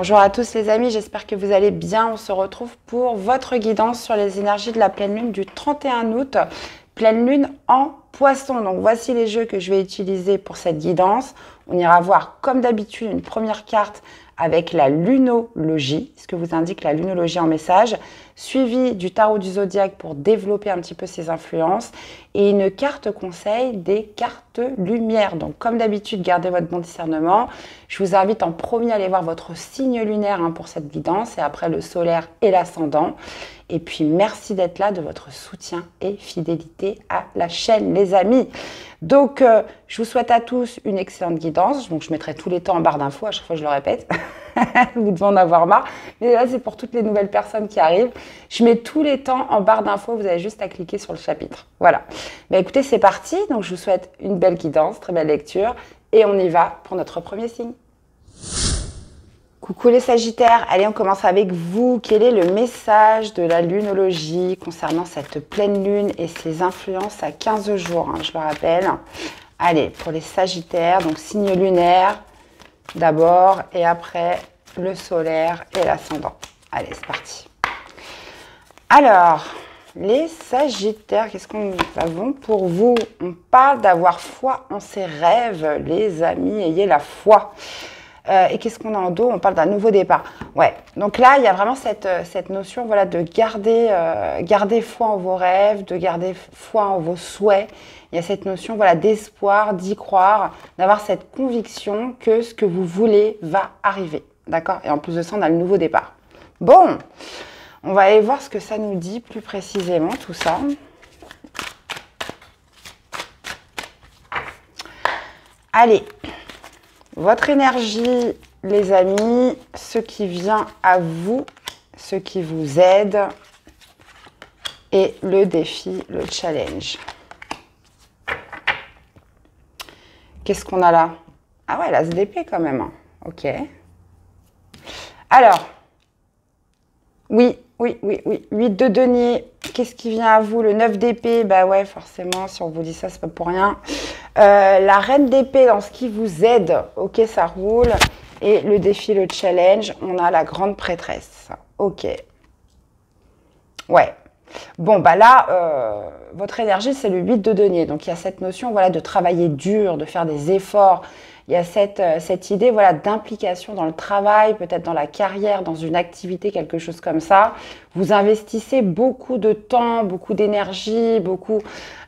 Bonjour à tous les amis, j'espère que vous allez bien. On se retrouve pour votre guidance sur les énergies de la pleine lune du 31 août, pleine lune en poisson. Donc voici les jeux que je vais utiliser pour cette guidance. On ira voir comme d'habitude une première carte avec la lunologie, ce que vous indique la lunologie en message, suivi du tarot du zodiaque pour développer un petit peu ses influences et une carte conseil des cartes lumière. Donc comme d'habitude, gardez votre bon discernement. Je vous invite en premier à aller voir votre signe lunaire pour cette guidance et après le solaire et l'ascendant. Et puis merci d'être là, de votre soutien et fidélité à la chaîne les amis. Donc je vous souhaite à tous une excellente guidance. Donc je mettrai tous les temps en barre d'infos, à chaque fois je le répète. Vous devez en avoir marre. Mais là c'est pour toutes les nouvelles personnes qui arrivent. Je mets tous les temps en barre d'infos, vous avez juste à cliquer sur le chapitre. Voilà. Mais écoutez, c'est parti. Donc je vous souhaite une belle guidance, très belle lecture. Et on y va pour notre premier signe. Coucou les Sagittaires, allez on commence avec vous. Quel est le message de la lunologie concernant cette pleine lune et ses influences à 15 jours, je le rappelle. Allez, pour les Sagittaires, donc signe lunaire d'abord et après le solaire et l'ascendant. Allez, c'est parti. Alors, les Sagittaires, qu'est-ce qu'on avons pour vous? On parle d'avoir foi en ses rêves, les amis, ayez la foi. Et qu'est-ce qu'on a en dos? On parle d'un nouveau départ. Ouais, donc là, il y a vraiment cette notion voilà, de garder foi en vos rêves, de garder foi en vos souhaits. Il y a cette notion voilà, d'espoir, d'y croire, d'avoir cette conviction que ce que vous voulez va arriver. D'accord? Et en plus de ça, on a le nouveau départ. Bon, on va aller voir ce que ça nous dit plus précisément, tout ça. Allez. Votre énergie, les amis, ce qui vient à vous, ce qui vous aide et le défi, le challenge. Qu'est-ce qu'on a là? Ah ouais, l'as d'épée quand même. Ok. Alors, oui. 8 de denier. Qu'est-ce qui vient à vous? Le 9 d'épée. Bah ouais, forcément, si on vous dit ça, c'est pas pour rien. La reine d'épée dans ce qui vous aide. Ok, ça roule. Et le défi, le challenge, on a la grande prêtresse. Ok. Ouais. Bon, bah là, votre énergie, c'est le 8 de denier. Donc, il y a cette notion voilà, de travailler dur, de faire des efforts. Il y a cette idée voilà, d'implication dans le travail, peut-être dans la carrière, dans une activité, quelque chose comme ça. Vous investissez beaucoup de temps, beaucoup d'énergie, beaucoup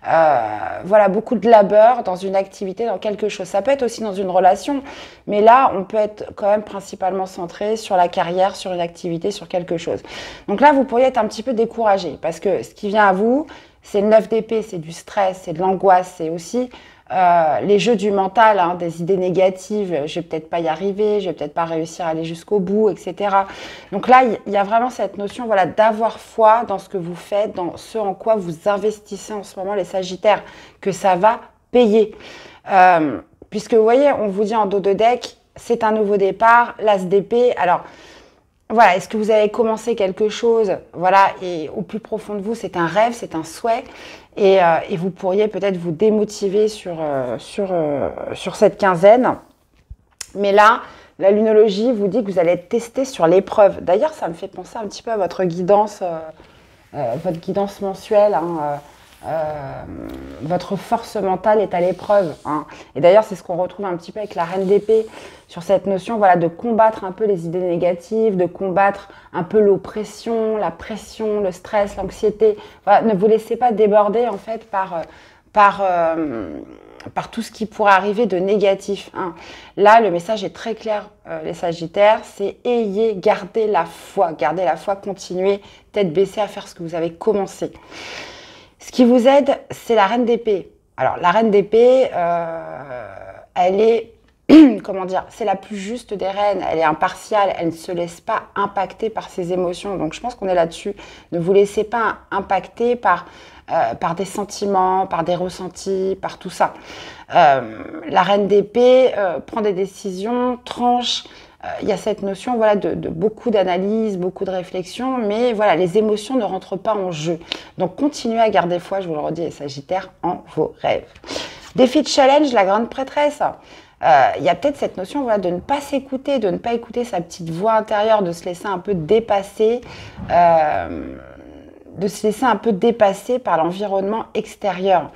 de labeur dans une activité, dans quelque chose. Ça peut être aussi dans une relation, mais là, on peut être quand même principalement centré sur la carrière, sur une activité, sur quelque chose. Donc là, vous pourriez être un petit peu découragé parce que ce qui vient à vous, c'est le 9 d'épée, c'est du stress, c'est de l'angoisse, c'est aussi les jeux du mental, des idées négatives, je vais peut-être pas y arriver, je vais peut-être pas réussir à aller jusqu'au bout, etc. Donc là, il y a vraiment cette notion voilà, d'avoir foi dans ce que vous faites, dans ce en quoi vous investissez en ce moment, les Sagittaires, que ça va payer. Puisque vous voyez, on vous dit en dos de deck, c'est un nouveau départ, l'as d'épée. Alors, voilà, est-ce que vous avez commencé quelque chose? Voilà, et au plus profond de vous, c'est un rêve, c'est un souhait. Et vous pourriez peut-être vous démotiver sur cette quinzaine. Mais là, la lunologie vous dit que vous allez être testé sur l'épreuve. D'ailleurs, ça me fait penser un petit peu à votre guidance mensuelle. Votre force mentale est à l'épreuve. Et d'ailleurs, c'est ce qu'on retrouve un petit peu avec la reine d'épée, sur cette notion voilà, de combattre un peu les idées négatives, de combattre un peu l'oppression, la pression, le stress, l'anxiété. Voilà, ne vous laissez pas déborder en fait par tout ce qui pourrait arriver de négatif. Là, le message est très clair, les Sagittaires, c'est gardez la foi, continuez tête baissée à faire ce que vous avez commencé. Ce qui vous aide, c'est la reine d'épée. Alors, la reine d'épée, elle est, comment dire, c'est la plus juste des reines. Elle est impartiale, elle ne se laisse pas impacter par ses émotions. Donc, je pense qu'on est là-dessus. Ne vous laissez pas impacter par des sentiments, par des ressentis, par tout ça. La reine d'épée prend des décisions, tranche. Il y a cette notion voilà, de beaucoup d'analyse, beaucoup de réflexion, mais voilà, les émotions ne rentrent pas en jeu. Donc, continuez à garder foi, je vous le redis, les Sagittaires, en vos rêves. Défi de challenge, la grande prêtresse. il y a peut-être cette notion voilà, de ne pas s'écouter, de ne pas écouter sa petite voix intérieure, de se laisser un peu dépasser, par l'environnement extérieur.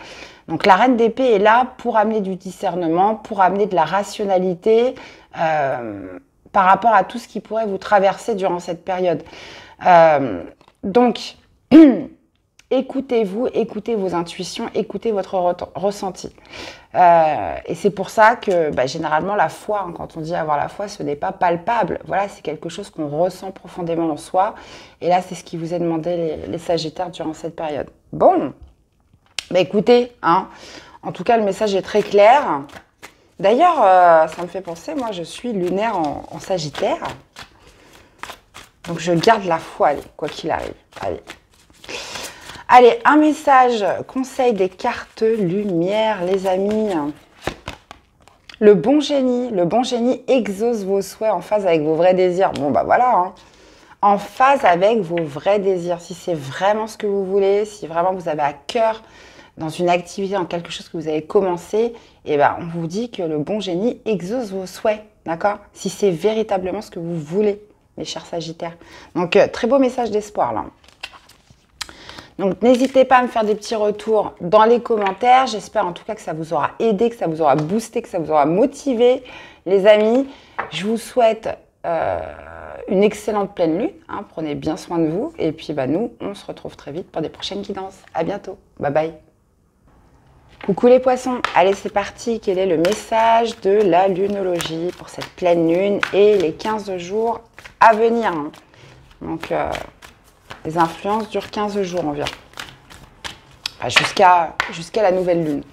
Donc la reine d'épée est là pour amener du discernement, pour amener de la rationalité par rapport à tout ce qui pourrait vous traverser durant cette période. Donc, écoutez-vous, écoutez vos intuitions, écoutez votre ressenti. Et c'est pour ça que généralement la foi, hein, quand on dit avoir la foi, ce n'est pas palpable. Voilà, c'est quelque chose qu'on ressent profondément en soi. Et là, c'est ce qui vous est demandé les Sagittaires durant cette période. Bon, écoutez, hein, en tout cas, le message est très clair. D'ailleurs, ça me fait penser, moi, je suis lunaire en Sagittaire. Donc, je garde la foi, allez, quoi qu'il arrive. Allez, un message, conseil des cartes lumière, les amis. Le bon génie exauce vos souhaits en phase avec vos vrais désirs. Bon, voilà, hein. En phase avec vos vrais désirs. Si c'est vraiment ce que vous voulez, si vraiment vous avez à cœur dans une activité, dans quelque chose que vous avez commencé, on vous dit que le bon génie exauce vos souhaits, d'accord? Si c'est véritablement ce que vous voulez, mes chers Sagittaires. Donc, très beau message d'espoir, là. Donc, n'hésitez pas à me faire des petits retours dans les commentaires. J'espère en tout cas que ça vous aura aidé, que ça vous aura boosté, que ça vous aura motivé. Les amis, je vous souhaite une excellente pleine lune. Hein, prenez bien soin de vous. Et puis, nous, on se retrouve très vite pour des prochaines guidances. À bientôt. Bye bye. Coucou les poissons. Allez, c'est parti. Quel est le message de la lunologie pour cette pleine lune et les 15 jours à venir, hein. Donc, les influences durent 15 jours environ, jusqu'à la nouvelle lune.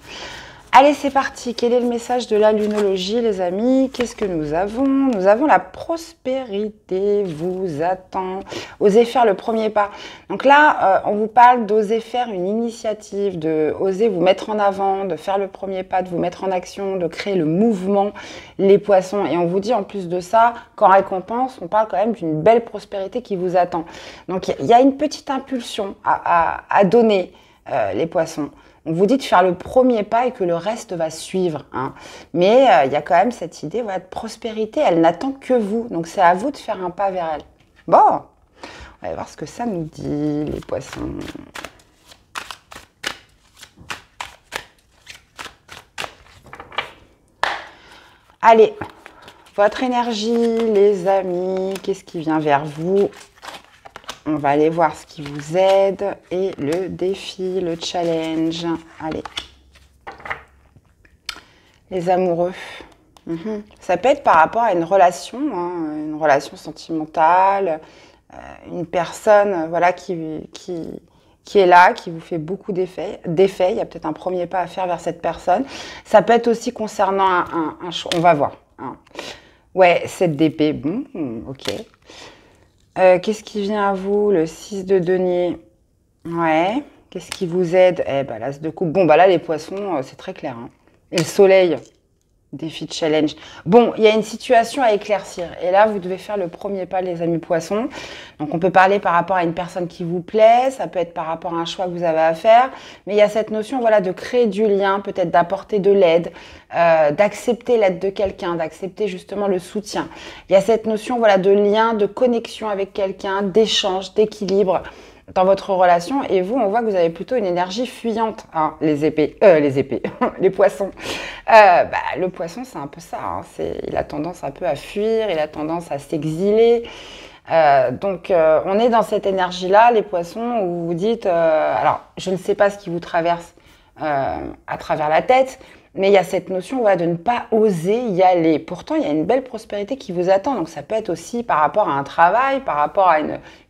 Allez, c'est parti. Quel est le message de la lunologie, les amis? Qu'est-ce que nous avons? Nous avons la prospérité vous attend. Osez faire le premier pas. Donc là, on vous parle d'oser faire une initiative, de oser vous mettre en avant, de faire le premier pas, de vous mettre en action, de créer le mouvement, les poissons. Et on vous dit en plus de ça, qu'en récompense, on parle quand même d'une belle prospérité qui vous attend. Donc il y a une petite impulsion à donner, les poissons. On vous dit de faire le premier pas et que le reste va suivre, hein. Mais il y a quand même cette idée de prospérité, elle n'attend que vous. Donc c'est à vous de faire un pas vers elle. Bon, on va voir ce que ça nous dit, les poissons. Allez, votre énergie, les amis, qu'est-ce qui vient vers vous? On va aller voir ce qui vous aide et le défi, le challenge. Allez. Les amoureux. Ça peut être par rapport à une relation, hein, une relation sentimentale, une personne voilà, qui est là, qui vous fait beaucoup d'effets. Il y a peut-être un premier pas à faire vers cette personne. Ça peut être aussi concernant un choix. On va voir. Hein. Ouais, 7 d'épée. Bon, ok. Qu'est-ce qui vient à vous? Le 6 de denier. Ouais. Qu'est-ce qui vous aide? L'as de coupe. Bon, là, les poissons, c'est très clair. Hein. Et le soleil. Défi de challenge. Bon, il y a une situation à éclaircir. Et là, vous devez faire le premier pas, les amis poissons. Donc, on peut parler par rapport à une personne qui vous plaît. Ça peut être par rapport à un choix que vous avez à faire. Mais il y a cette notion, voilà, de créer du lien, peut-être d'apporter de l'aide, d'accepter l'aide de quelqu'un, d'accepter justement le soutien. Il y a cette notion, voilà, de lien, de connexion avec quelqu'un, d'échange, d'équilibre dans votre relation. Et vous, on voit que vous avez plutôt une énergie fuyante, hein, les épées, les poissons. Le poisson, c'est un peu ça. Hein, il a tendance un peu à fuir, il a tendance à s'exiler. Donc, on est dans cette énergie-là, les poissons, où vous dites, alors, je ne sais pas ce qui vous traverse à travers la tête, mais il y a cette notion voilà, de ne pas oser y aller. Pourtant, il y a une belle prospérité qui vous attend. Donc, ça peut être aussi par rapport à un travail, par rapport à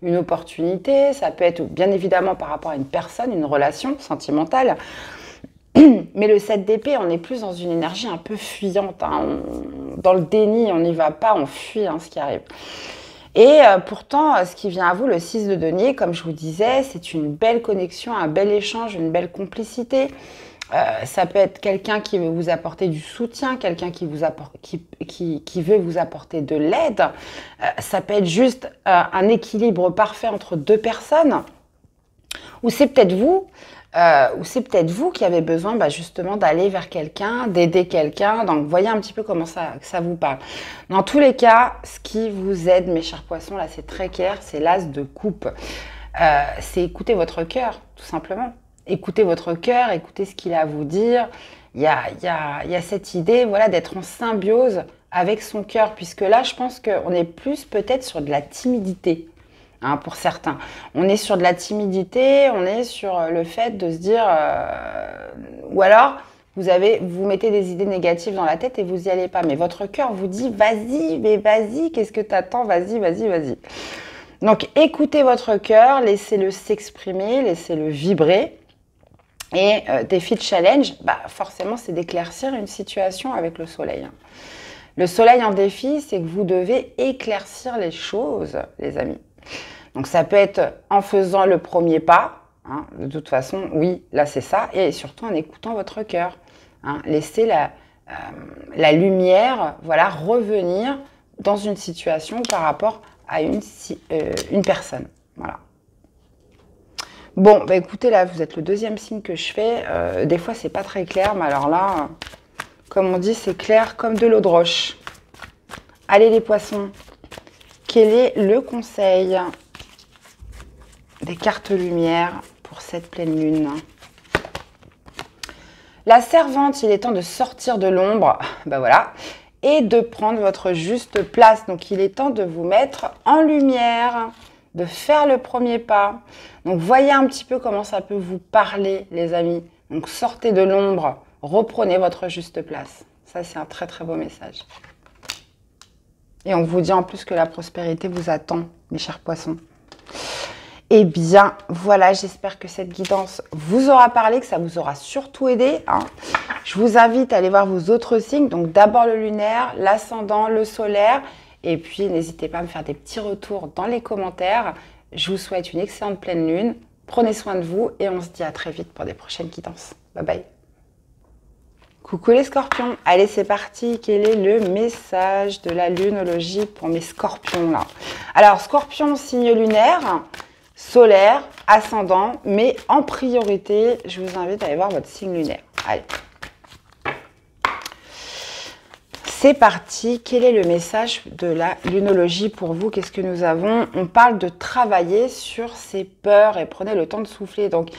une opportunité. Ça peut être bien évidemment par rapport à une personne, une relation sentimentale. Mais le 7 d'épée, on est plus dans une énergie un peu fuyante. Hein. Dans le déni, on n'y va pas, on fuit ce qui arrive. Et pourtant, ce qui vient à vous, le 6 de denier, comme je vous disais, c'est une belle connexion, un bel échange, une belle complicité. Ça peut être quelqu'un qui veut vous apporter du soutien, quelqu'un qui veut vous apporter de l'aide. Ça peut être juste un équilibre parfait entre deux personnes. Ou c'est peut-être vous ou c'est peut-être vous qui avez besoin justement d'aller vers quelqu'un, d'aider quelqu'un. Donc, voyez un petit peu comment ça vous parle. Dans tous les cas, ce qui vous aide, mes chers poissons, là, c'est très clair, c'est l'as de coupe. C'est écouter votre cœur, tout simplement. Écoutez votre cœur, écoutez ce qu'il a à vous dire. Il y a cette idée, voilà, d'être en symbiose avec son cœur, puisque là, je pense qu'on est plus peut-être sur de la timidité. Hein, pour certains. On est sur de la timidité, on est sur le fait de se dire... ou alors, vous mettez des idées négatives dans la tête et vous n'y allez pas. Mais votre cœur vous dit, vas-y, mais vas-y, qu'est-ce que t'attends? Vas-y, vas-y, vas-y. Donc, écoutez votre cœur, laissez-le s'exprimer, laissez-le vibrer. Et défi de challenge, forcément, c'est d'éclaircir une situation avec le soleil. Le soleil en défi, c'est que vous devez éclaircir les choses, les amis. Donc, ça peut être en faisant le premier pas. Hein, de toute façon, oui, là, c'est ça. Et surtout en écoutant votre cœur. Hein, laissez la lumière, voilà, revenir dans une situation par rapport à une personne. Voilà. Bon, écoutez, là, vous êtes le deuxième signe que je fais. Des fois, c'est pas très clair, mais alors là, comme on dit, c'est clair comme de l'eau de roche. Allez, les poissons, quel est le conseil des cartes lumière pour cette pleine lune? La servante, il est temps de sortir de l'ombre, voilà, et de prendre votre juste place. Donc, il est temps de vous mettre en lumière, de faire le premier pas. Donc, voyez un petit peu comment ça peut vous parler, les amis. Donc, sortez de l'ombre, reprenez votre juste place. Ça, c'est un très, très beau message. Et on vous dit en plus que la prospérité vous attend, mes chers poissons. Eh bien, voilà, j'espère que cette guidance vous aura parlé, que ça vous aura surtout aidé. Hein. Je vous invite à aller voir vos autres signes. Donc, d'abord le lunaire, l'ascendant, le solaire. Et puis, n'hésitez pas à me faire des petits retours dans les commentaires. Je vous souhaite une excellente pleine lune. Prenez soin de vous et on se dit à très vite pour des prochaines guidances. Bye bye. Coucou les scorpions. Allez, c'est parti. Quel est le message de la lunologie pour mes scorpions là? Alors, scorpion, signe lunaire, solaire, ascendant, mais en priorité, je vous invite à aller voir votre signe lunaire. Allez. C'est parti. Quel est le message de la lunologie pour vous? Qu'est-ce que nous avons? On parle de travailler sur ses peurs et prenez le temps de souffler. Donc,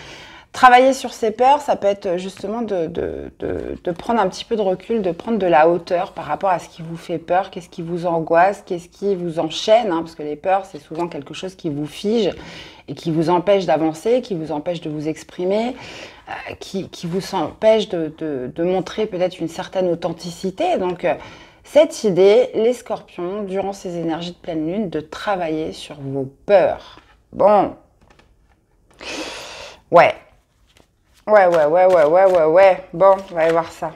travailler sur ses peurs, ça peut être justement de prendre un petit peu de recul, de prendre de la hauteur par rapport à ce qui vous fait peur, qu'est-ce qui vous angoisse, qu'est-ce qui vous enchaîne, hein, parce que les peurs, c'est souvent quelque chose qui vous fige et qui vous empêche d'avancer, qui vous empêche de vous exprimer, qui vous empêche de montrer peut-être une certaine authenticité. Donc, cette idée, les scorpions, durant ces énergies de pleine lune, de travailler sur vos peurs. Bon. Ouais. Ouais. Bon, on va aller voir ça.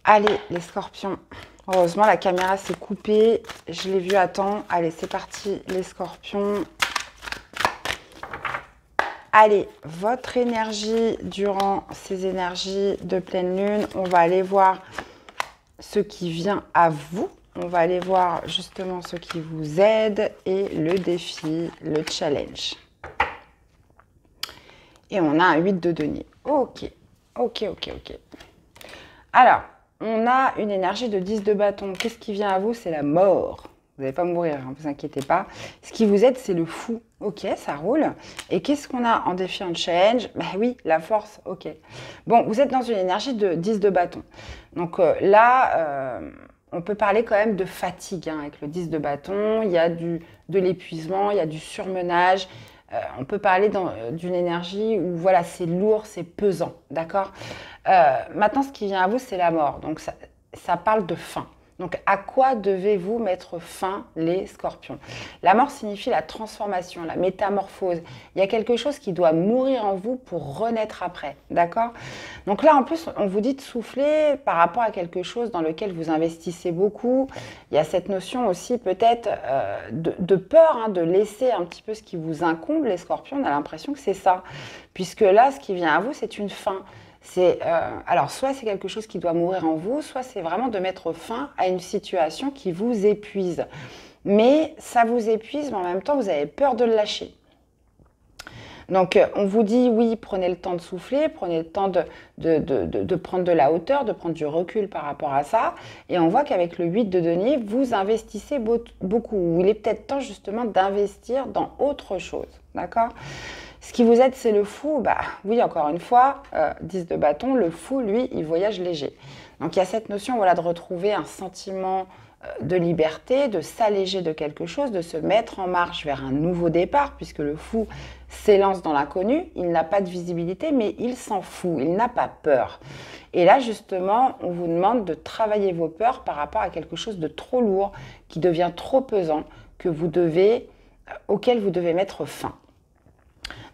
Allez, les scorpions. Heureusement, la caméra s'est coupée. Je l'ai vu à temps. Allez, c'est parti, les scorpions. Allez, votre énergie durant ces énergies de pleine lune. On va aller voir ce qui vient à vous. On va aller voir justement ce qui vous aide et le défi, le challenge. Et on a un 8 de denier. Ok. Alors, on a une énergie de 10 de bâton. Qu'est-ce qui vient à vous? C'est la mort. Vous n'allez pas mourir, ne vous inquiétez pas. Ce qui vous aide, c'est le fou. Ok, ça roule. Et qu'est-ce qu'on a en défi, en challenge? Oui, la force. Ok. Bon, vous êtes dans une énergie de 10 de bâton. Donc là... on peut parler quand même de fatigue hein, avec le 10 de bâton. Il y a de l'épuisement, il y a du surmenage. On peut parler d'une énergie où voilà, c'est lourd, c'est pesant. D'accord. Maintenant, ce qui vient à vous, c'est la mort. Donc, ça parle de fin. Donc, à quoi devez-vous mettre fin, les scorpions? La mort signifie la transformation, la métamorphose. Il y a quelque chose qui doit mourir en vous pour renaître après, d'accord? Donc là, en plus, on vous dit de souffler par rapport à quelque chose dans lequel vous investissez beaucoup. Il y a cette notion aussi peut-être de peur, hein, de laisser un petit peu ce qui vous incombe, les scorpions. On a l'impression que c'est ça. Puisque là, ce qui vient à vous, c'est une fin. Alors, soit c'est quelque chose qui doit mourir en vous, soit c'est vraiment de mettre fin à une situation qui vous épuise. mais ça vous épuise, mais en même temps, vous avez peur de le lâcher. Donc, on vous dit, oui, prenez le temps de souffler, prenez le temps de prendre de la hauteur, de prendre du recul par rapport à ça. Et on voit qu'avec le 8 de denier, vous investissez beaucoup. Il est peut-être temps justement d'investir dans autre chose. D'accord? Ce qui vous aide, c'est le fou. Bah oui, encore une fois, 10 de bâton, le fou, lui, il voyage léger. Donc, il y a cette notion voilà, de retrouver un sentiment de liberté, de s'alléger de quelque chose, de se mettre en marche vers un nouveau départ, puisque le fou s'élance dans l'inconnu, il n'a pas de visibilité, mais il s'en fout, il n'a pas peur. Et là, justement, on vous demande de travailler vos peurs par rapport à quelque chose de trop lourd, qui devient trop pesant, auquel vous devez mettre fin.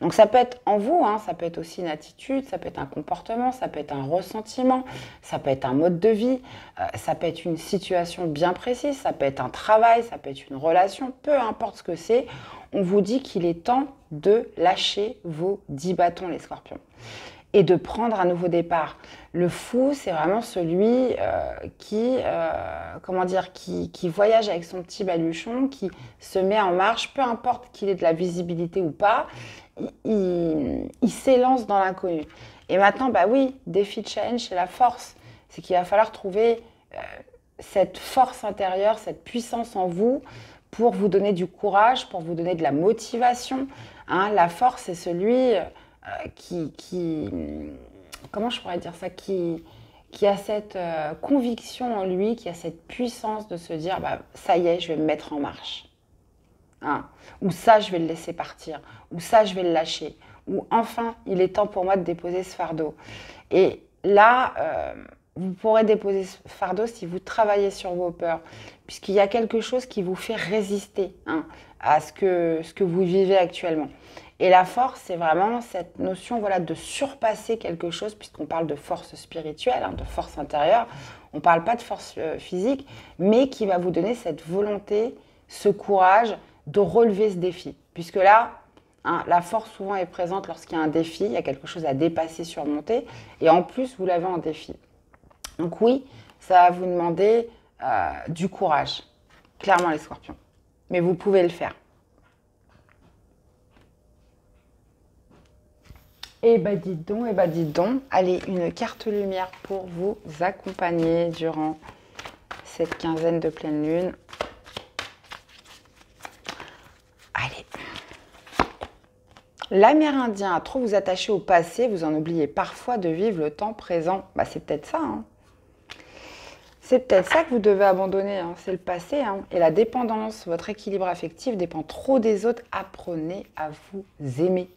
Donc ça peut être en vous, hein, ça peut être aussi une attitude, ça peut être un comportement, ça peut être un ressentiment, ça peut être un mode de vie, ça peut être une situation bien précise, ça peut être un travail, ça peut être une relation, peu importe ce que c'est, on vous dit qu'il est temps de lâcher vos 10 bâtons les scorpions et de prendre un nouveau départ. Le fou, c'est vraiment celui qui voyage avec son petit baluchon, qui se met en marche, peu importe qu'il ait de la visibilité ou pas, il s'élance dans l'inconnu. Et maintenant, bah oui, défi, challenge, c'est la force. C'est qu'il va falloir trouver cette force intérieure, cette puissance en vous pour vous donner du courage, pour vous donner de la motivation. Hein, la force, c'est celui comment je pourrais dire ça, qui a cette conviction en lui, qui a cette puissance de se dire, bah, ça y est, je vais me mettre en marche. Hein, ou ça, je vais le laisser partir, ou ça, je vais le lâcher, ou enfin, il est temps pour moi de déposer ce fardeau. Et là, vous pourrez déposer ce fardeau si vous travaillez sur vos peurs, puisqu'il y a quelque chose qui vous fait résister à ce que vous vivez actuellement. Et la force, c'est vraiment cette notion voilà, de surpasser quelque chose, puisqu'on parle de force spirituelle, de force intérieure. On ne parle pas de force physique, mais qui va vous donner cette volonté, ce courage de relever ce défi. Puisque là, la force souvent est présente lorsqu'il y a un défi, il y a quelque chose à dépasser, surmonter. Et en plus, vous l'avez en défi. Donc oui, ça va vous demander du courage, clairement les scorpions. Mais vous pouvez le faire. Eh ben dites donc, allez, une carte lumière pour vous accompagner durant cette quinzaine de pleine lune. Allez. L'Amérindien, à trop vous attacher au passé, vous en oubliez parfois de vivre le temps présent. Bah, c'est peut-être ça, hein. C'est peut-être ça que vous devez abandonner, hein. C'est le passé. Hein. Et la dépendance, votre équilibre affectif dépend trop des autres. Apprenez à vous aimer.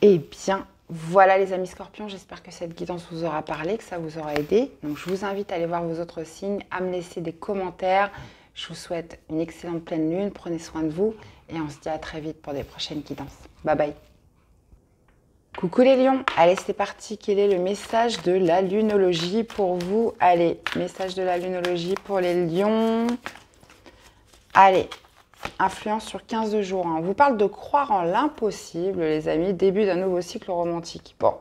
Eh bien, voilà les amis scorpions, j'espère que cette guidance vous aura parlé, que ça vous aura aidé. Donc, je vous invite à aller voir vos autres signes, à me laisser des commentaires. Je vous souhaite une excellente pleine lune, prenez soin de vous et on se dit à très vite pour des prochaines guidances. Bye bye. Coucou les lions, allez c'est parti, quel est le message de la lunologie pour vous? Allez, message de la lunologie pour les lions. Allez. Influence sur 15 jours. On vous parle de croire en l'impossible, les amis. Début d'un nouveau cycle romantique. Bon,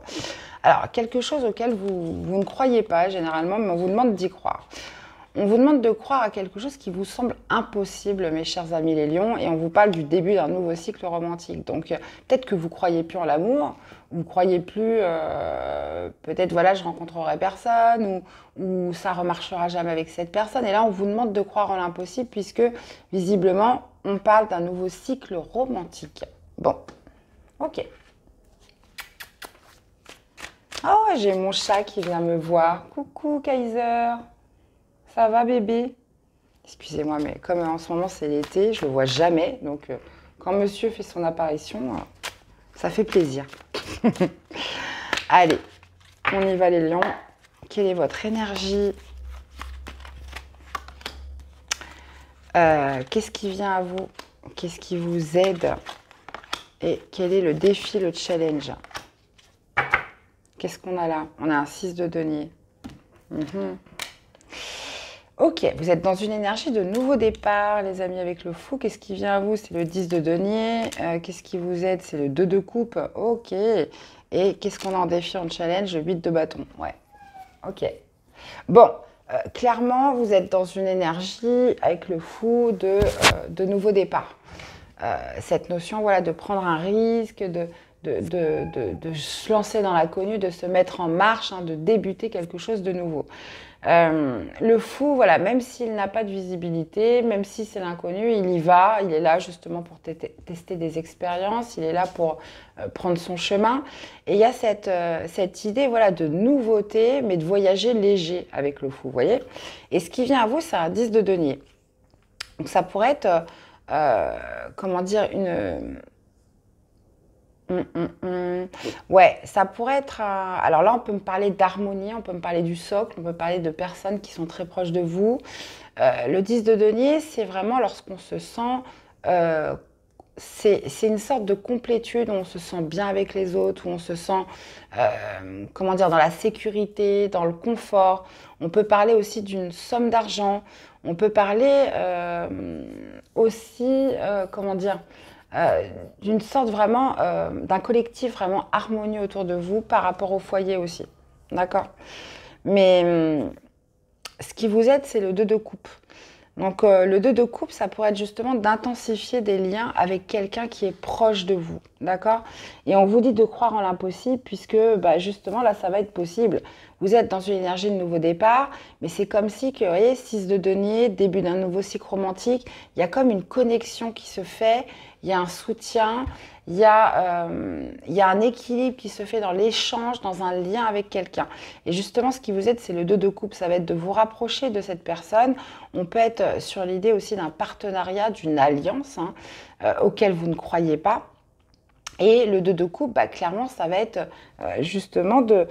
alors, quelque chose auquel vous ne croyez pas, généralement, mais on vous demande d'y croire. On vous demande de croire à quelque chose qui vous semble impossible, mes chers amis les lions, et on vous parle du début d'un nouveau cycle romantique. Donc, peut-être que vous ne croyez plus en l'amour, vous ne croyez plus, peut-être, voilà, je rencontrerai personne, ou ça ne remarchera jamais avec cette personne. Et là, on vous demande de croire en l'impossible, puisque, visiblement, on parle d'un nouveau cycle romantique. Bon, ok. Oh, j'ai mon chat qui vient me voir. Coucou, Kaiser. Ça va, bébé? Excusez-moi, mais comme en ce moment, c'est l'été, je le vois jamais. Donc, quand monsieur fait son apparition, ça fait plaisir. Allez, on y va, les lions. Quelle est votre énergie? Qu'est-ce qui vient à vous? Qu'est-ce qui vous aide? Et quel est le défi, le challenge? Qu'est-ce qu'on a là? On a un 6 de denier. Ok, vous êtes dans une énergie de nouveau départ, les amis, avec le fou. Qu'est-ce qui vient à vous? C'est le 10 de denier. Qu'est-ce qui vous aide? C'est le 2 de coupe. Ok. Et qu'est-ce qu'on a en défi, en challenge? Le 8 de bâton. Ouais. Ok. Bon, clairement, vous êtes dans une énergie avec le fou de nouveau départ. Cette notion, voilà, de prendre un risque, de se lancer dans l'inconnu, de se mettre en marche, hein, de débuter quelque chose de nouveau. Le fou, voilà, même s'il n'a pas de visibilité, même si c'est l'inconnu, il y va, il est là justement pour tester des expériences, il est là pour prendre son chemin. Et il y a cette idée, voilà, de nouveauté, mais de voyager léger avec le fou, vous voyez. Et ce qui vient à vous, c'est un 10 de denier. Donc ça pourrait être, comment dire, Ouais, ça pourrait être. Alors là, on peut me parler d'harmonie, on peut me parler du socle, on peut parler de personnes qui sont très proches de vous. Le 10 de denier, c'est vraiment lorsqu'on se sent. euh, c'est une sorte de complétude où on se sent bien avec les autres, où on se sent, comment dire, dans la sécurité, dans le confort. On peut parler aussi d'une somme d'argent. On peut parler aussi, comment dire, euh, d'une sorte vraiment, d'un collectif vraiment harmonieux autour de vous par rapport au foyer aussi. D'accord? Mais ce qui vous aide, c'est le 2 de coupe. Donc le 2 de coupe, ça pourrait être justement d'intensifier des liens avec quelqu'un qui est proche de vous. D'accord? Et on vous dit de croire en l'impossible puisque bah, justement là, ça va être possible. Vous êtes dans une énergie de nouveau départ, mais c'est comme si, que, vous voyez, 6 de denier, début d'un nouveau cycle romantique, il y a comme une connexion qui se fait, il y a un soutien, il y a un équilibre qui se fait dans l'échange, dans un lien avec quelqu'un. Et justement, ce qui vous aide, c'est le 2 de coupe. Ça va être de vous rapprocher de cette personne. On peut être sur l'idée aussi d'un partenariat, d'une alliance, hein, auquel vous ne croyez pas. Et le 2 de coupe, bah, clairement, ça va être justement de,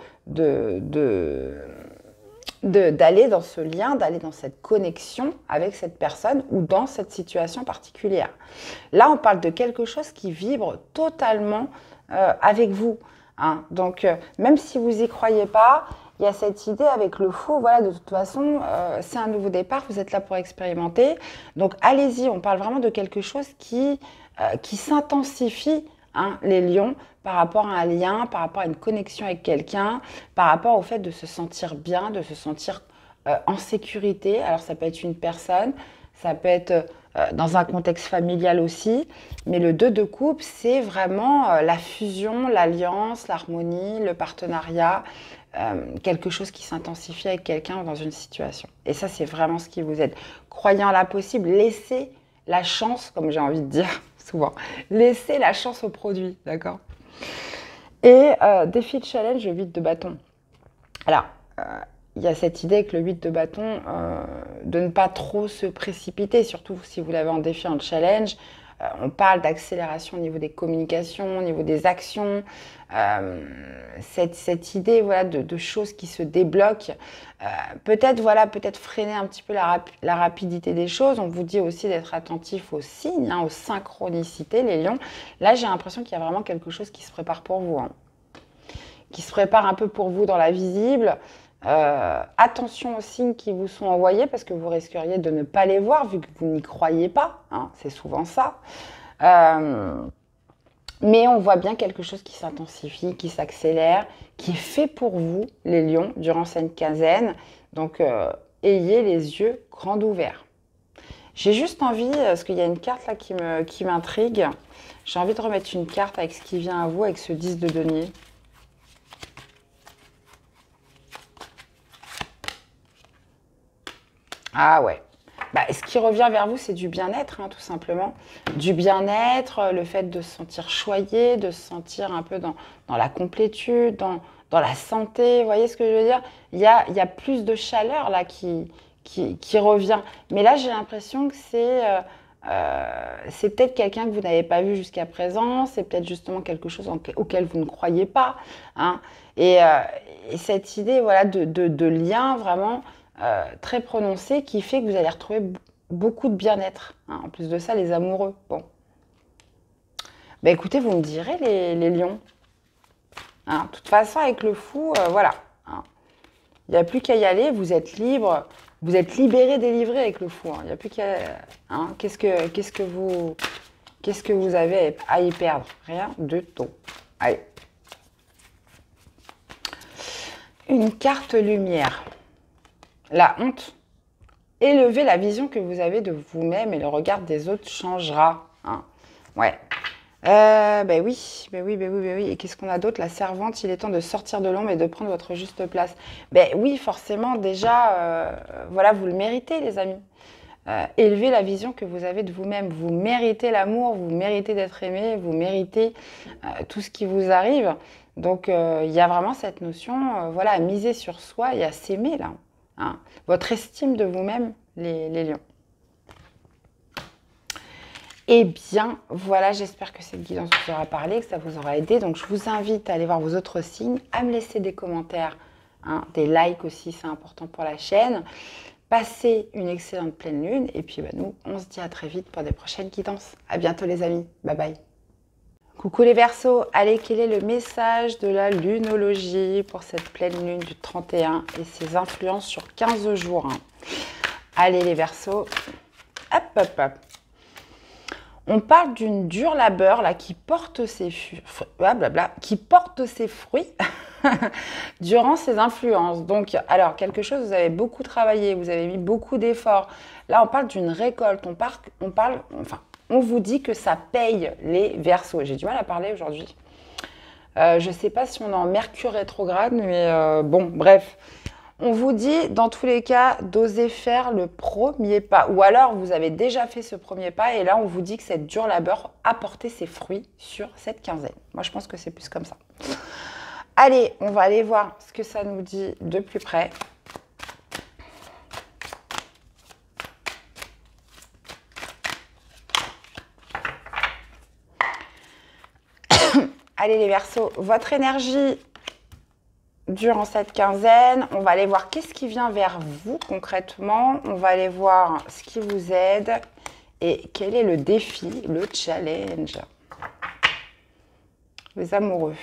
d'aller dans ce lien, d'aller dans cette connexion avec cette personne ou dans cette situation particulière. Là, on parle de quelque chose qui vibre totalement avec vous, hein. Donc, même si vous n'y croyez pas, il y a cette idée avec le fou, voilà, de toute façon, c'est un nouveau départ, vous êtes là pour expérimenter. Donc, allez-y, on parle vraiment de quelque chose qui s'intensifie, hein, les lions, par rapport à un lien, par rapport à une connexion avec quelqu'un, par rapport au fait de se sentir bien, de se sentir en sécurité. Alors ça peut être une personne, ça peut être dans un contexte familial aussi, mais le 2 de coupe, c'est vraiment la fusion, l'alliance, l'harmonie, le partenariat, quelque chose qui s'intensifie avec quelqu'un dans une situation. Et ça, c'est vraiment ce qui vous aide. Croyez en la possible, laissez la chance, comme j'ai envie de dire souvent, laissez la chance au produit, d'accord? Et défi de challenge, le 8 de bâton. Alors, il y a cette idée avec le 8 de bâton de ne pas trop se précipiter, surtout si vous l'avez en défi, en challenge. On parle d'accélération au niveau des communications, au niveau des actions. Cette idée, voilà, de choses qui se débloquent. Peut-être, voilà, peut-être freiner un petit peu la rapidité des choses. On vous dit aussi d'être attentif aux signes, hein, aux synchronicités, les lions. Là, j'ai l'impression qu'il y a vraiment quelque chose qui se prépare pour vous, hein, qui se prépare un peu pour vous dans la visible. Attention aux signes qui vous sont envoyés parce que vous risqueriez de ne pas les voir vu que vous n'y croyez pas, hein, c'est souvent ça. Mais on voit bien quelque chose qui s'intensifie, qui s'accélère, qui est fait pour vous, les lions, durant cette quinzaine. Donc, ayez les yeux grands ouverts. J'ai juste envie, parce qu'il y a une carte là qui m'intrigue, j'ai envie de remettre une carte avec ce qui vient à vous, avec ce 10 de denier. Ah ouais. Bah, ce qui revient vers vous, c'est du bien-être, hein, tout simplement. Du bien-être, le fait de se sentir choyé, de se sentir un peu dans la complétude, dans la santé. Vous voyez ce que je veux dire? Il y a plus de chaleur là qui revient. Mais là, j'ai l'impression que c'est peut-être quelqu'un que vous n'avez pas vu jusqu'à présent. C'est peut-être justement quelque chose auquel vous ne croyez pas, hein. Et cette idée, voilà, de lien vraiment très prononcé qui fait que vous allez retrouver beaucoup de bien-être, hein. En plus de ça, les amoureux. Bon. Ben écoutez, vous me direz les lions, hein. De toute façon, avec le fou, voilà, hein. Il n'y a plus qu'à y aller, vous êtes libre, vous êtes libéré, délivré avec le fou, hein. Il n'y a plus qu'à... Hein. Qu'est-ce que vous avez à y perdre? Rien du tout. Allez. Une carte lumière. la honte. Élevez la vision que vous avez de vous-même et le regard des autres changera. Hein. Ouais. Ben oui, ben oui, ben oui, ben oui. Et qu'est-ce qu'on a d'autre? La servante, il est temps de sortir de l'ombre et de prendre votre juste place. Ben oui, forcément, déjà, voilà, vous le méritez, les amis. Élevez la vision que vous avez de vous-même. Vous méritez l'amour, vous méritez d'être aimé, vous méritez tout ce qui vous arrive. Donc, il y a vraiment cette notion, voilà, à miser sur soi et à s'aimer, là. Hein. Votre estime de vous-même, les lions. Eh bien, voilà, j'espère que cette guidance vous aura parlé, que ça vous aura aidé. Donc, je vous invite à aller voir vos autres signes, à me laisser des commentaires, hein, des likes aussi, c'est important pour la chaîne. Passez une excellente pleine lune. Et puis, nous, on se dit à très vite pour des prochaines guidances. À bientôt, les amis. Bye bye. Coucou les Verseaux. Allez, quel est le message de la lunologie pour cette pleine lune du 31 et ses influences sur 15 jours, hein. Allez, les Verseaux. Hop, hop, hop. On parle d'une dure labeur là, qui porte ses fruits durant ses influences. Donc, alors, quelque chose, vous avez beaucoup travaillé, vous avez mis beaucoup d'efforts. Là, on parle d'une récolte. On vous dit que ça paye les Verseaux. J'ai du mal à parler aujourd'hui. Je ne sais pas si on est en Mercure rétrograde, mais bon, bref. On vous dit, dans tous les cas, d'oser faire le premier pas. Ou alors, vous avez déjà fait ce premier pas et là, on vous dit que cette dure labeur a porté ses fruits sur cette quinzaine. Moi, je pense que c'est plus comme ça. Allez, on va aller voir ce que ça nous dit de plus près. Allez, les Verseaux, votre énergie durant cette quinzaine, on va aller voir qu'est-ce qui vient vers vous concrètement. On va aller voir ce qui vous aide et quel est le défi, le challenge. Les amoureux.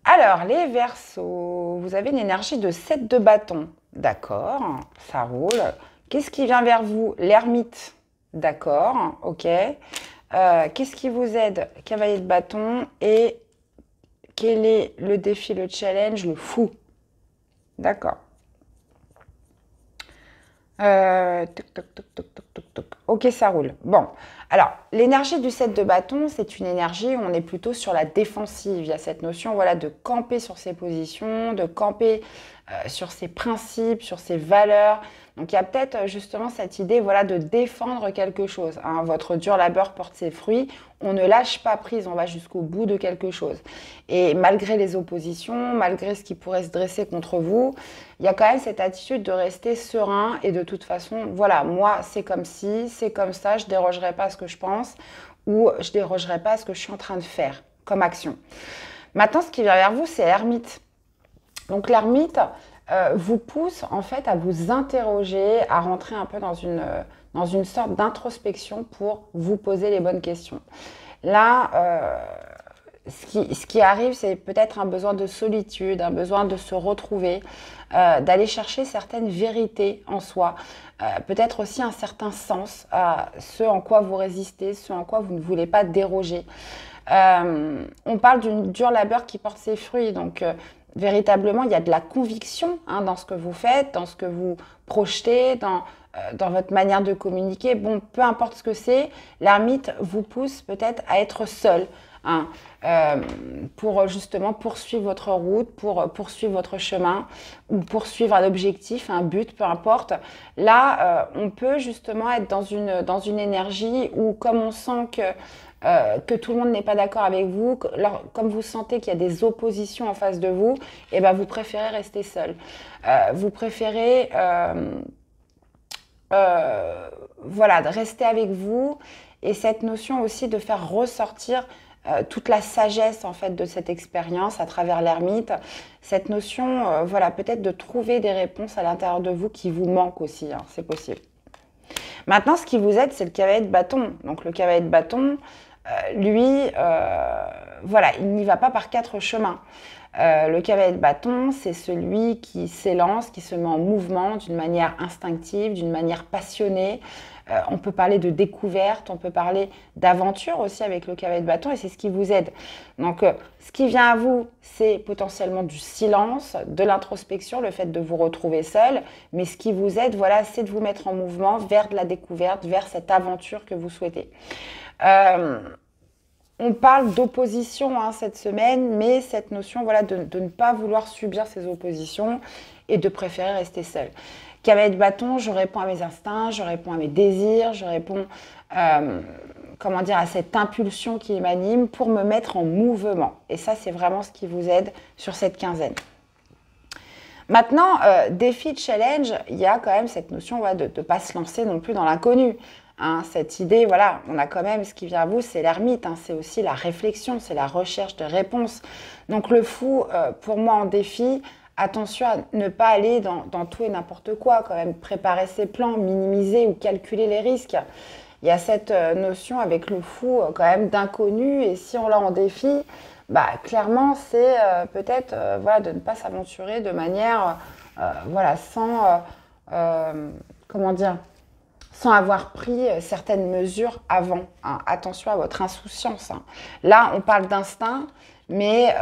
Alors, les Verseaux, vous avez une énergie de 7 de bâton. D'accord, ça roule. Qu'est-ce qui vient vers vous? L'ermite. D'accord, ok. Qu'est-ce qui vous aide? Cavalier de bâton. Et quel est le défi, le challenge? Le fou. D'accord. Ok, ça roule. Bon, alors, l'énergie du 7 de bâton, c'est une énergie où on est plutôt sur la défensive. Il y a cette notion, voilà, de camper sur ses positions, de camper sur ses principes, sur ses valeurs. Donc, il y a peut-être justement cette idée, voilà, de défendre quelque chose. Hein. Votre dur labeur porte ses fruits. On ne lâche pas prise, on va jusqu'au bout de quelque chose. Et malgré les oppositions, malgré ce qui pourrait se dresser contre vous, il y a quand même cette attitude de rester serein et de toute façon, voilà, moi, c'est comme si, c'est comme ça, je ne dérogerai pas à ce que je pense ou je ne dérogerai pas à ce que je suis en train de faire comme action. Maintenant, ce qui vient vers vous, c'est l'ermite. Donc, l'ermite vous pousse en fait à vous interroger, à rentrer un peu dans une sorte d'introspection pour vous poser les bonnes questions. Là, ce qui arrive, c'est peut-être un besoin de solitude, un besoin de se retrouver, d'aller chercher certaines vérités en soi, peut-être aussi un certain sens à ce en quoi vous résistez, ce en quoi vous ne voulez pas déroger. On parle d'une dure labeur qui porte ses fruits, donc véritablement, il y a de la conviction dans ce que vous faites, dans ce que vous projetez, dans votre manière de communiquer. Bon, peu importe ce que c'est, l'ermite vous pousse peut-être à être seul, pour justement poursuivre votre route, pour poursuivre votre chemin ou poursuivre un objectif, un but, peu importe. Là, on peut justement être dans une énergie où, comme on sent que tout le monde n'est pas d'accord avec vous, comme vous sentez qu'il y a des oppositions en face de vous, et ben vous préférez rester seul. Vous préférez voilà, de rester avec vous et cette notion aussi de faire ressortir toute la sagesse en fait de cette expérience à travers l'ermite, cette notion, voilà, peut-être de trouver des réponses à l'intérieur de vous qui vous manquent aussi, c'est possible. Maintenant, ce qui vous aide, c'est le cavalier de bâton. Donc le cavalier de bâton, lui, voilà, il n'y va pas par 4 chemins. Le cavalier de bâton, c'est celui qui s'élance, qui se met en mouvement d'une manière instinctive, d'une manière passionnée. On peut parler de découverte, on peut parler d'aventure aussi avec le cavalier de bâton et c'est ce qui vous aide. Donc, ce qui vient à vous, c'est potentiellement du silence, de l'introspection, le fait de vous retrouver seul. Mais ce qui vous aide, voilà, c'est de vous mettre en mouvement vers de la découverte, vers cette aventure que vous souhaitez. On parle d'opposition cette semaine, mais cette notion voilà, de ne pas vouloir subir ces oppositions et de préférer rester seul. Cavalier de bâton, je réponds à mes instincts, je réponds à mes désirs, je réponds comment dire, à cette impulsion qui m'anime pour me mettre en mouvement. Et ça, c'est vraiment ce qui vous aide sur cette quinzaine. Maintenant, défi, challenge, il y a quand même cette notion voilà, de ne pas se lancer non plus dans l'inconnu. Cette idée, voilà, on a quand même ce qui vient à vous, c'est l'ermite, c'est aussi la réflexion, c'est la recherche de réponses. Donc le fou, pour moi en défi, attention à ne pas aller dans tout et n'importe quoi, quand même préparer ses plans, minimiser ou calculer les risques. Il y a cette notion avec le fou quand même d'inconnu et si on l'a en défi, bah, clairement c'est peut-être voilà, de ne pas s'aventurer de manière voilà, sans, comment dire, sans avoir pris certaines mesures avant. Attention à votre insouciance. Là, on parle d'instinct, mais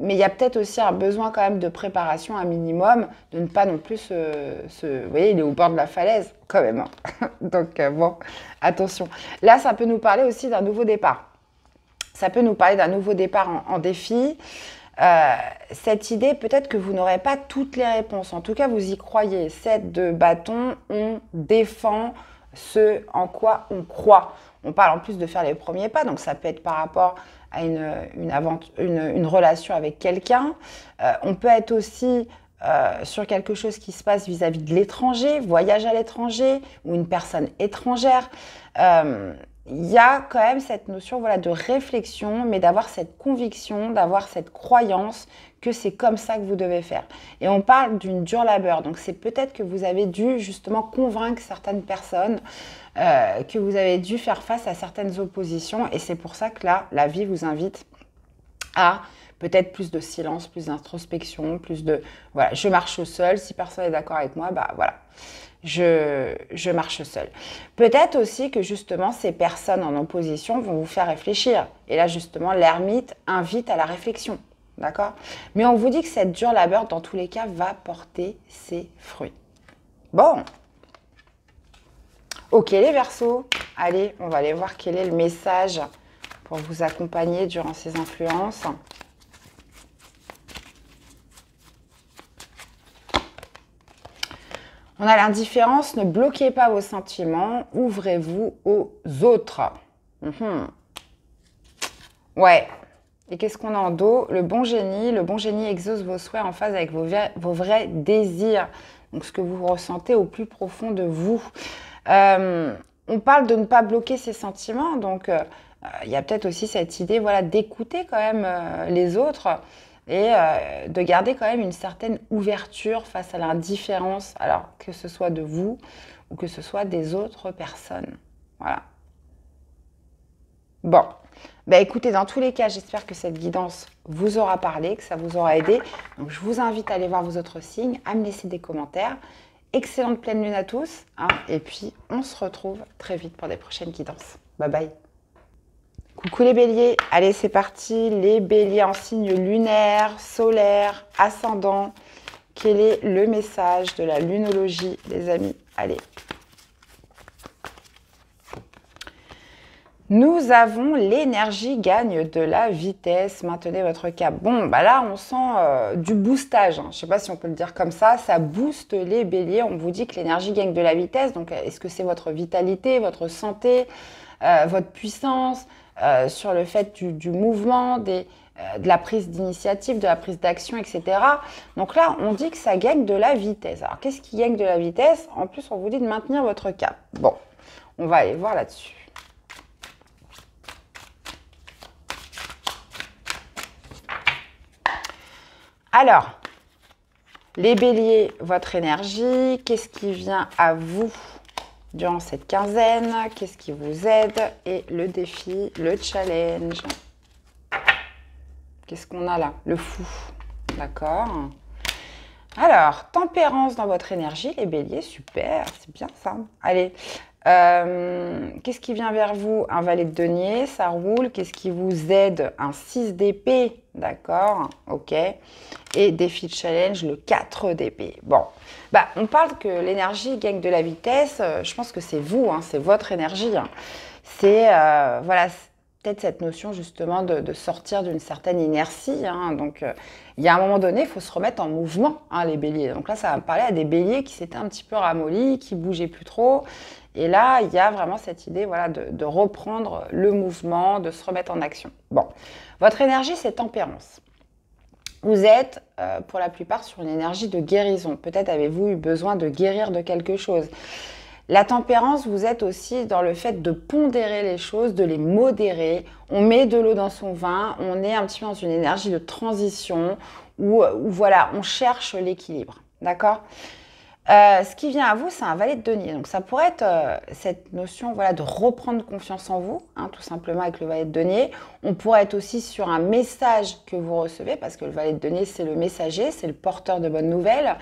il y a peut-être aussi un besoin quand même de préparation, un minimum, de ne pas non plus vous voyez, il est au bord de la falaise, quand même. Donc, bon, attention. Là, ça peut nous parler aussi d'un nouveau départ. Ça peut nous parler d'un nouveau départ en défi. Cette idée, peut-être que vous n'aurez pas toutes les réponses. En tout cas, vous y croyez. 7 de bâton, on défend ce en quoi on croit. On parle en plus de faire les premiers pas, donc ça peut être par rapport à une relation avec quelqu'un. On peut être aussi sur quelque chose qui se passe vis-à-vis de l'étranger, voyage à l'étranger ou une personne étrangère. Il y a quand même cette notion voilà, de réflexion, mais d'avoir cette conviction, d'avoir cette croyance que c'est comme ça que vous devez faire. Et on parle d'une dure labeur, donc c'est peut-être que vous avez dû justement convaincre certaines personnes, que vous avez dû faire face à certaines oppositions, et c'est pour ça que là, la vie vous invite à peut-être plus de silence, plus d'introspection, plus de voilà, je marche seul, si personne n'est d'accord avec moi, bah voilà. Je marche seule. Peut-être aussi que justement ces personnes en opposition vont vous faire réfléchir. Et là justement l'ermite invite à la réflexion. D'accord? Mais on vous dit que cette dure labeur dans tous les cas va porter ses fruits. Bon. Ok les Verseaux. Allez, on va aller voir quel est le message pour vous accompagner durant ces influences. On a l'indifférence, ne bloquez pas vos sentiments, ouvrez-vous aux autres. Ouais. Et qu'est-ce qu'on a en dos? Le bon génie exauce vos souhaits en phase avec vos vrais désirs. Donc ce que vous ressentez au plus profond de vous. On parle de ne pas bloquer ses sentiments, donc il y a peut-être aussi cette idée voilà, d'écouter quand même les autres. Et de garder quand même une certaine ouverture face à l'indifférence, alors que ce soit de vous ou que ce soit des autres personnes. Voilà. Bon, bah écoutez, dans tous les cas, j'espère que cette guidance vous aura parlé, que ça vous aura aidé. Donc je vous invite à aller voir vos autres signes, à me laisser des commentaires. Excellente pleine lune à tous. Et puis, on se retrouve très vite pour des prochaines guidances. Bye bye. Coucou les béliers, allez c'est parti, les béliers en signe lunaire, solaire, ascendant. Quel est le message de la lunologie les amis? Allez. Nous avons l'énergie gagne de la vitesse, maintenez votre cap. Bon, bah là on sent du boostage, je ne sais pas si on peut le dire comme ça booste les béliers, on vous dit que l'énergie gagne de la vitesse, donc est-ce que c'est votre vitalité, votre santé, votre puissance, sur le fait du mouvement, de la prise d'initiative, de la prise d'action, etc. Donc là, on dit que ça gagne de la vitesse. Alors, qu'est-ce qui gagne de la vitesse? En plus, on vous dit de maintenir votre cap. Bon, on va aller voir là-dessus. Alors, les béliers, votre énergie, qu'est-ce qui vient à vous durant cette quinzaine? Qu'est-ce qui vous aide? Et le défi, le challenge. Qu'est-ce qu'on a là? Le fou. D'accord. Alors, tempérance dans votre énergie, les béliers, super, c'est bien ça. Allez, qu'est-ce qui vient vers vous? Un valet de denier, ça roule. Qu'est-ce qui vous aide? Un 6 d'épée, d'accord, ok. Et défi de challenge, le 4 d'épée. Bon, bah, on parle que l'énergie gagne de la vitesse. Je pense que c'est vous, hein, c'est votre énergie. Hein. C'est, voilà, peut-être cette notion justement de sortir d'une certaine inertie. Hein. Donc, il y a un moment donné, il faut se remettre en mouvement, hein, les béliers. Donc là, ça va me parler à des béliers qui s'étaient un petit peu ramollis, qui bougeaient plus trop. Et là, il y a vraiment cette idée voilà, de reprendre le mouvement, de se remettre en action. Bon, votre énergie, c'est tempérance. Vous êtes, pour la plupart, sur une énergie de guérison. Peut-être avez-vous eu besoin de guérir de quelque chose. La tempérance, vous êtes aussi dans le fait de pondérer les choses, de les modérer. On met de l'eau dans son vin, on est un petit peu dans une énergie de transition où voilà, on cherche l'équilibre. D'accord ? Ce qui vient à vous, c'est un valet de denier. Donc ça pourrait être cette notion voilà, de reprendre confiance en vous, hein, tout simplement avec le valet de denier. On pourrait être aussi sur un message que vous recevez, parce que le valet de denier, c'est le messager, c'est le porteur de bonnes nouvelles.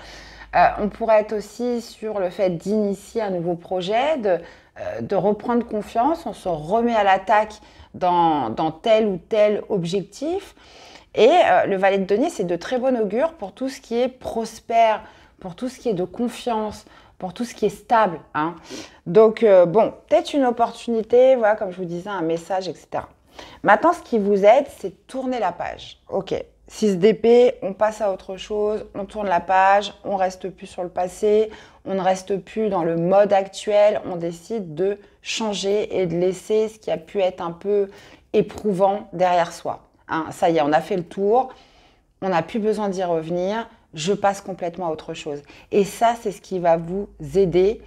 On pourrait être aussi sur le fait d'initier un nouveau projet, de reprendre confiance, on se remet à l'attaque dans tel ou tel objectif. Et le valet de denier, c'est de très bon augure pour tout ce qui est prospère, pour tout ce qui est de confiance, pour tout ce qui est stable. Hein. Donc, bon, peut-être une opportunité, voilà, comme je vous disais, un message, etc. Maintenant, ce qui vous aide, c'est de tourner la page. Ok. 6 d'épée, on passe à autre chose, on tourne la page, on ne reste plus sur le passé, on ne reste plus dans le mode actuel, on décide de changer et de laisser ce qui a pu être un peu éprouvant derrière soi. Hein, ça y est, on a fait le tour, on n'a plus besoin d'y revenir, je passe complètement à autre chose. Et ça, c'est ce qui va vous aider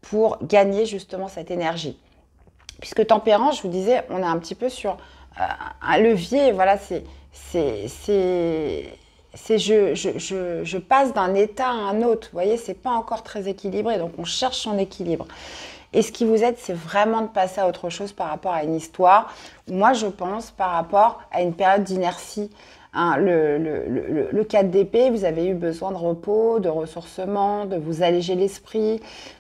pour gagner justement cette énergie. Puisque tempérance, je vous disais, on est un petit peu sur un levier, voilà, je passe d'un état à un autre, vous voyez, c'est pas encore très équilibré, donc on cherche son équilibre. Et ce qui vous aide, c'est vraiment de passer à autre chose par rapport à une histoire, moi je pense par rapport à une période d'inertie. Hein, le 4 d'épée, vous avez eu besoin de repos, de ressourcement, de vous alléger l'esprit,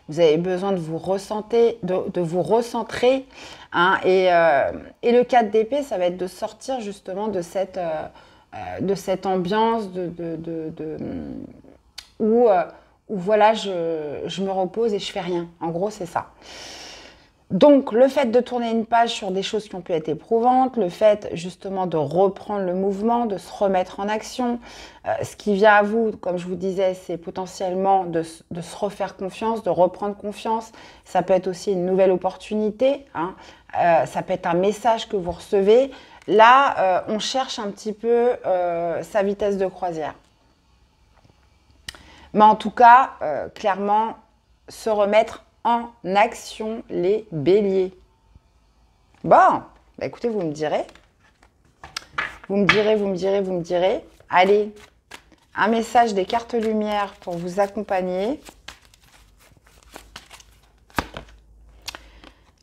vous avez besoin de vous recentrer, de vous recentrer. Hein, et le 4 d'épée, ça va être de sortir justement de cette ambiance où voilà, je me repose et je fais rien. En gros, c'est ça. Donc, le fait de tourner une page sur des choses qui ont pu être éprouvantes, le fait justement de reprendre le mouvement, de se remettre en action, ce qui vient à vous, comme je vous disais, c'est potentiellement de se refaire confiance, de reprendre confiance. Ça peut être aussi une nouvelle opportunité, hein. Ça peut être un message que vous recevez. Là, on cherche un petit peu sa vitesse de croisière. Mais en tout cas, clairement, se remettre en action, les béliers. Bon, bah écoutez, vous me direz. Vous me direz. Allez, un message des cartes lumière pour vous accompagner.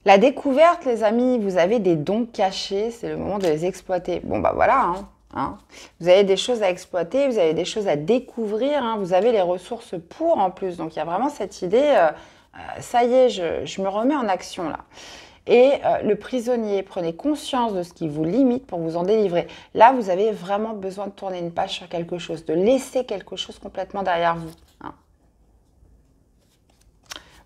La découverte, les amis, vous avez des dons cachés, c'est le moment de les exploiter. Bon, bah voilà, hein. Vous avez des choses à exploiter, vous avez des choses à découvrir, hein, vous avez les ressources pour en plus. Donc, il y a vraiment cette idée... ça y est, je me remets en action là. Et le prisonnier, prenez conscience de ce qui vous limite pour vous en délivrer. Là, vous avez vraiment besoin de tourner une page sur quelque chose, de laisser quelque chose complètement derrière vous. Hein.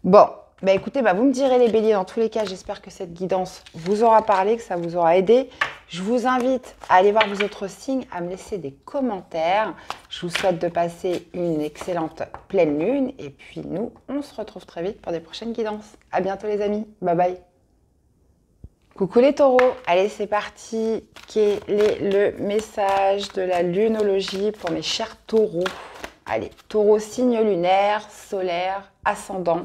Bon, bah écoutez, vous me direz les béliers, dans tous les cas, j'espère que cette guidance vous aura parlé, que ça vous aura aidé. Je vous invite à aller voir vos autres signes, à me laisser des commentaires. Je vous souhaite de passer une excellente pleine lune. Et puis nous, on se retrouve très vite pour des prochaines guidances. À bientôt les amis. Bye bye. Coucou les taureaux. Allez, c'est parti. Quel est le message de la lunologie pour mes chers taureaux? Allez, taureau, signe lunaire, solaire, ascendant.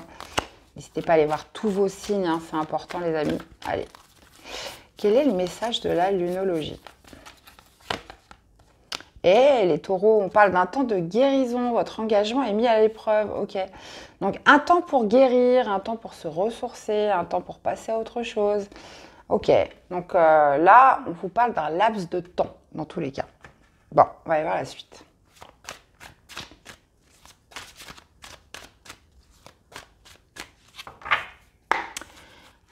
N'hésitez pas à aller voir tous vos signes, hein, c'est important les amis. Allez. Quel est le message de la lunologie? Et les taureaux, on parle d'un temps de guérison. Votre engagement est mis à l'épreuve. Ok. Donc, un temps pour guérir, un temps pour se ressourcer, un temps pour passer à autre chose. Ok. Donc, là, on vous parle d'un laps de temps, dans tous les cas. Bon, on va aller voir la suite.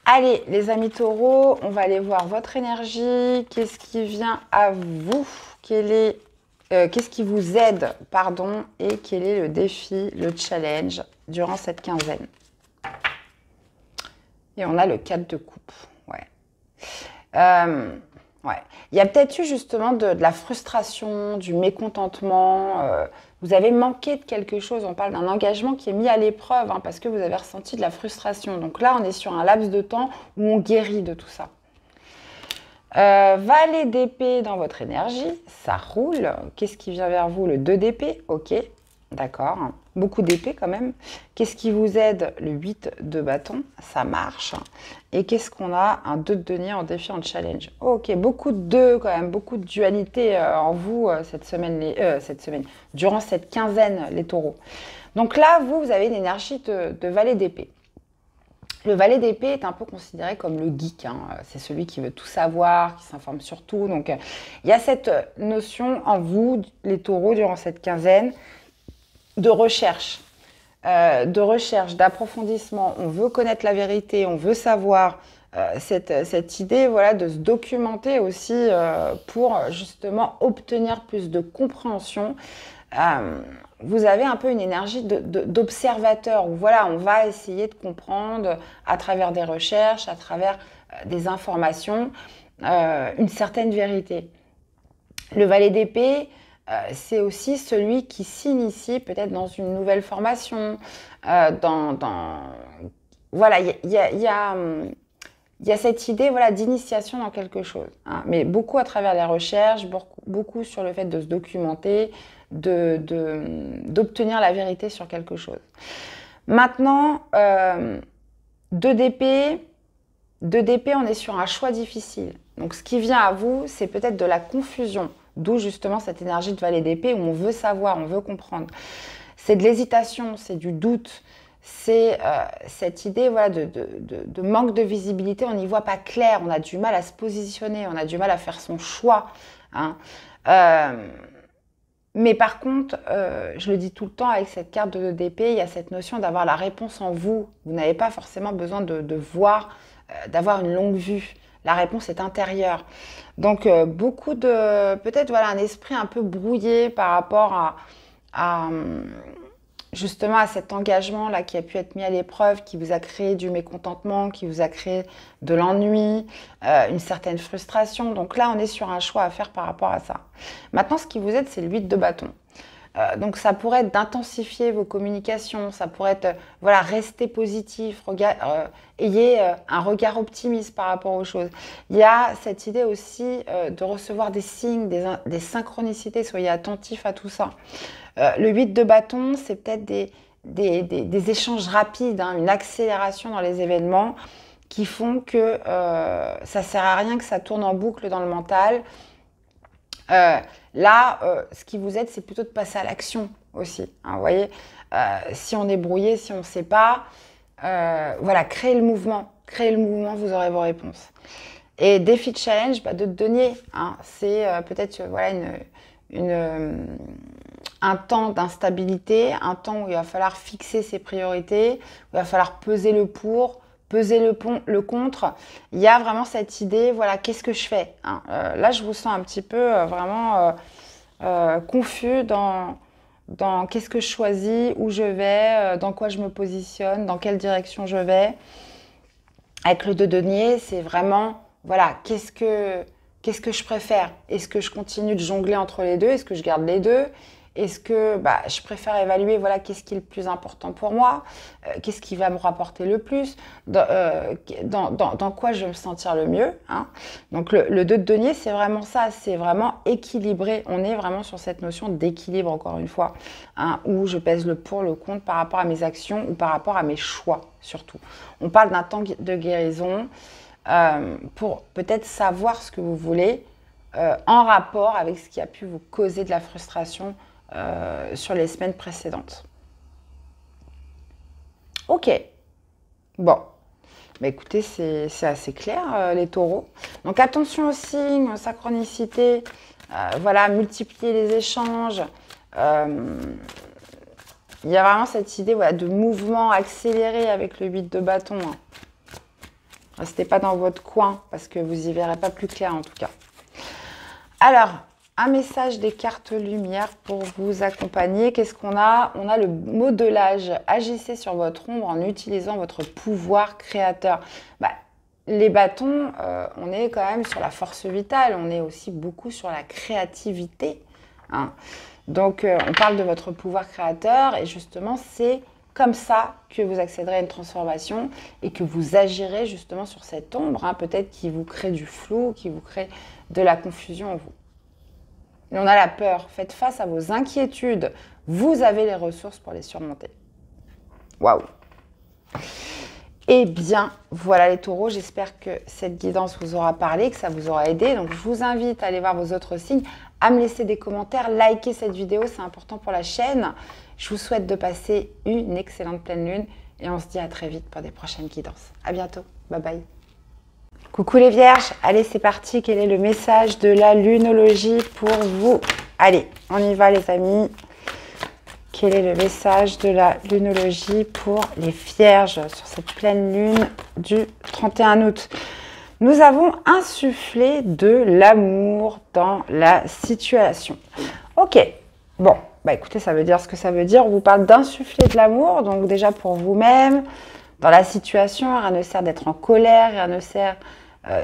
Allez, les amis taureaux, on va aller voir votre énergie. Qu'est-ce qui vient à vous? Qu'est-ce qui vous aide, pardon, et quel est le défi, le challenge durant cette quinzaine? Et on a le 4 de coupe. Ouais. Ouais. Il y a peut-être eu justement de la frustration, du mécontentement. Vous avez manqué de quelque chose. On parle d'un engagement qui est mis à l'épreuve parce que vous avez ressenti de la frustration. Donc là, on est sur un laps de temps où on guérit de tout ça. Valet d'épée dans votre énergie, ça roule. Qu'est-ce qui vient vers vous? Le 2 d'épée, ok, d'accord. Beaucoup d'épée quand même. Qu'est-ce qui vous aide? Le 8 de bâton, ça marche. Et qu'est-ce qu'on a? Un 2 de denier en défi, en challenge. Ok, beaucoup de 2 quand même, beaucoup de dualité en vous cette semaine, durant cette quinzaine, les taureaux. Donc là, vous avez une énergie de valet d'épée. Le valet d'épée est un peu considéré comme le geek. C'est celui qui veut tout savoir, qui s'informe sur tout. Donc, il y a cette notion en vous, les taureaux, durant cette quinzaine, de recherche, d'approfondissement. On veut connaître la vérité, on veut savoir. Cette idée de se documenter aussi pour justement obtenir plus de compréhension. Vous avez un peu une énergie d'observateur où on va essayer de comprendre à travers des recherches, à travers des informations, une certaine vérité. Le valet d'épée, c'est aussi celui qui s'initie peut-être dans une nouvelle formation. Il y a cette idée d'initiation dans quelque chose. Mais beaucoup à travers les recherches, beaucoup sur le fait de se documenter, d'obtenir la vérité sur quelque chose. Maintenant, 2 d'épée, on est sur un choix difficile. Donc, ce qui vient à vous, c'est peut-être de la confusion, d'où justement cette énergie de valet d'épée où on veut savoir, on veut comprendre. C'est de l'hésitation, c'est du doute, c'est cette idée de manque de visibilité, on n'y voit pas clair, on a du mal à se positionner, on a du mal à faire son choix. Mais par contre, je le dis tout le temps avec cette carte de d'épée, il y a cette notion d'avoir la réponse en vous. Vous n'avez pas forcément besoin de voir, d'avoir une longue vue. La réponse est intérieure. Donc, beaucoup de... Peut-être un esprit un peu brouillé par rapport justement à cet engagement-là qui a pu être mis à l'épreuve, qui vous a créé du mécontentement, qui vous a créé de l'ennui, une certaine frustration. Donc là, on est sur un choix à faire par rapport à ça. Maintenant, ce qui vous aide, c'est le 8 de bâton. Donc ça pourrait être d'intensifier vos communications, ça pourrait être rester positif, ayez un regard optimiste par rapport aux choses. Il y a cette idée aussi de recevoir des signes, des synchronicités, soyez attentifs à tout ça. Le 8 de bâton, c'est peut-être des échanges rapides, une accélération dans les événements qui font que ça ne sert à rien que ça tourne en boucle dans le mental. Ce qui vous aide, c'est plutôt de passer à l'action aussi. Vous voyez, si on est brouillé, si on ne sait pas, créez le mouvement. Créez le mouvement, vous aurez vos réponses. Et défi de challenge, de denier, c'est peut-être un temps d'instabilité, un temps où il va falloir fixer ses priorités, où il va falloir peser le pour, peser le contre. Il y a vraiment cette idée, qu'est-ce que je fais là, je vous sens un petit peu vraiment confus dans qu'est-ce que je choisis, où je vais, dans quoi je me positionne, dans quelle direction je vais. Avec le 2 de denier, c'est vraiment, qu'est-ce que je préfère? Est-ce que je continue de jongler entre les deux? Est-ce que je garde les deux? Est-ce que je préfère évaluer qu'est-ce qui est le plus important pour moi? Qu'est-ce qui va me rapporter le plus? Dans quoi je vais me sentir le mieux? Donc le 2 de denier, c'est vraiment ça, c'est vraiment équilibré. On est vraiment sur cette notion d'équilibre, encore une fois, où je pèse le pour, le contre par rapport à mes actions ou par rapport à mes choix, surtout. On parle d'un temps de guérison pour peut-être savoir ce que vous voulez en rapport avec ce qui a pu vous causer de la frustration sur les semaines précédentes. Ok. Bon. Bah écoutez, c'est assez clair, les taureaux. Donc attention aux signes, synchronicité, voilà, multiplier les échanges. Il y a vraiment cette idée voilà, de mouvement accéléré avec le 8 de bâton. Hein. Restez pas dans votre coin parce que vous y verrez pas plus clair en tout cas. Alors, un message des cartes lumière pour vous accompagner. Qu'est-ce qu'on a? On a le modelage. Agissez sur votre ombre en utilisant votre pouvoir créateur. Bah, les bâtons, on est quand même sur la force vitale. On est aussi beaucoup sur la créativité. Hein. Donc, on parle de votre pouvoir créateur et justement, c'est comme ça que vous accéderez à une transformation et que vous agirez justement sur cette ombre, hein, peut-être qui vous crée du flou, qui vous crée de la confusion en vous. Et on a la peur. Faites face à vos inquiétudes. Vous avez les ressources pour les surmonter. Waouh! Eh bien, voilà les taureaux. J'espère que cette guidance vous aura parlé, que ça vous aura aidé. Donc, je vous invite à aller voir vos autres signes, à me laisser des commentaires, liker cette vidéo, c'est important pour la chaîne. Je vous souhaite de passer une excellente pleine lune et on se dit à très vite pour des prochaines guidances. À bientôt. Bye bye. Coucou les vierges, allez c'est parti, quel est le message de la lunologie pour vous? Allez, on y va les amis. Quel est le message de la lunologie pour les vierges sur cette pleine lune du 31 août? Nous avons insufflé de l'amour dans la situation. Ok, bon, bah écoutez, ça veut dire ce que ça veut dire. On vous parle d'insuffler de l'amour, donc déjà pour vous-même, dans la situation, rien ne sert d'être en colère, rien ne sert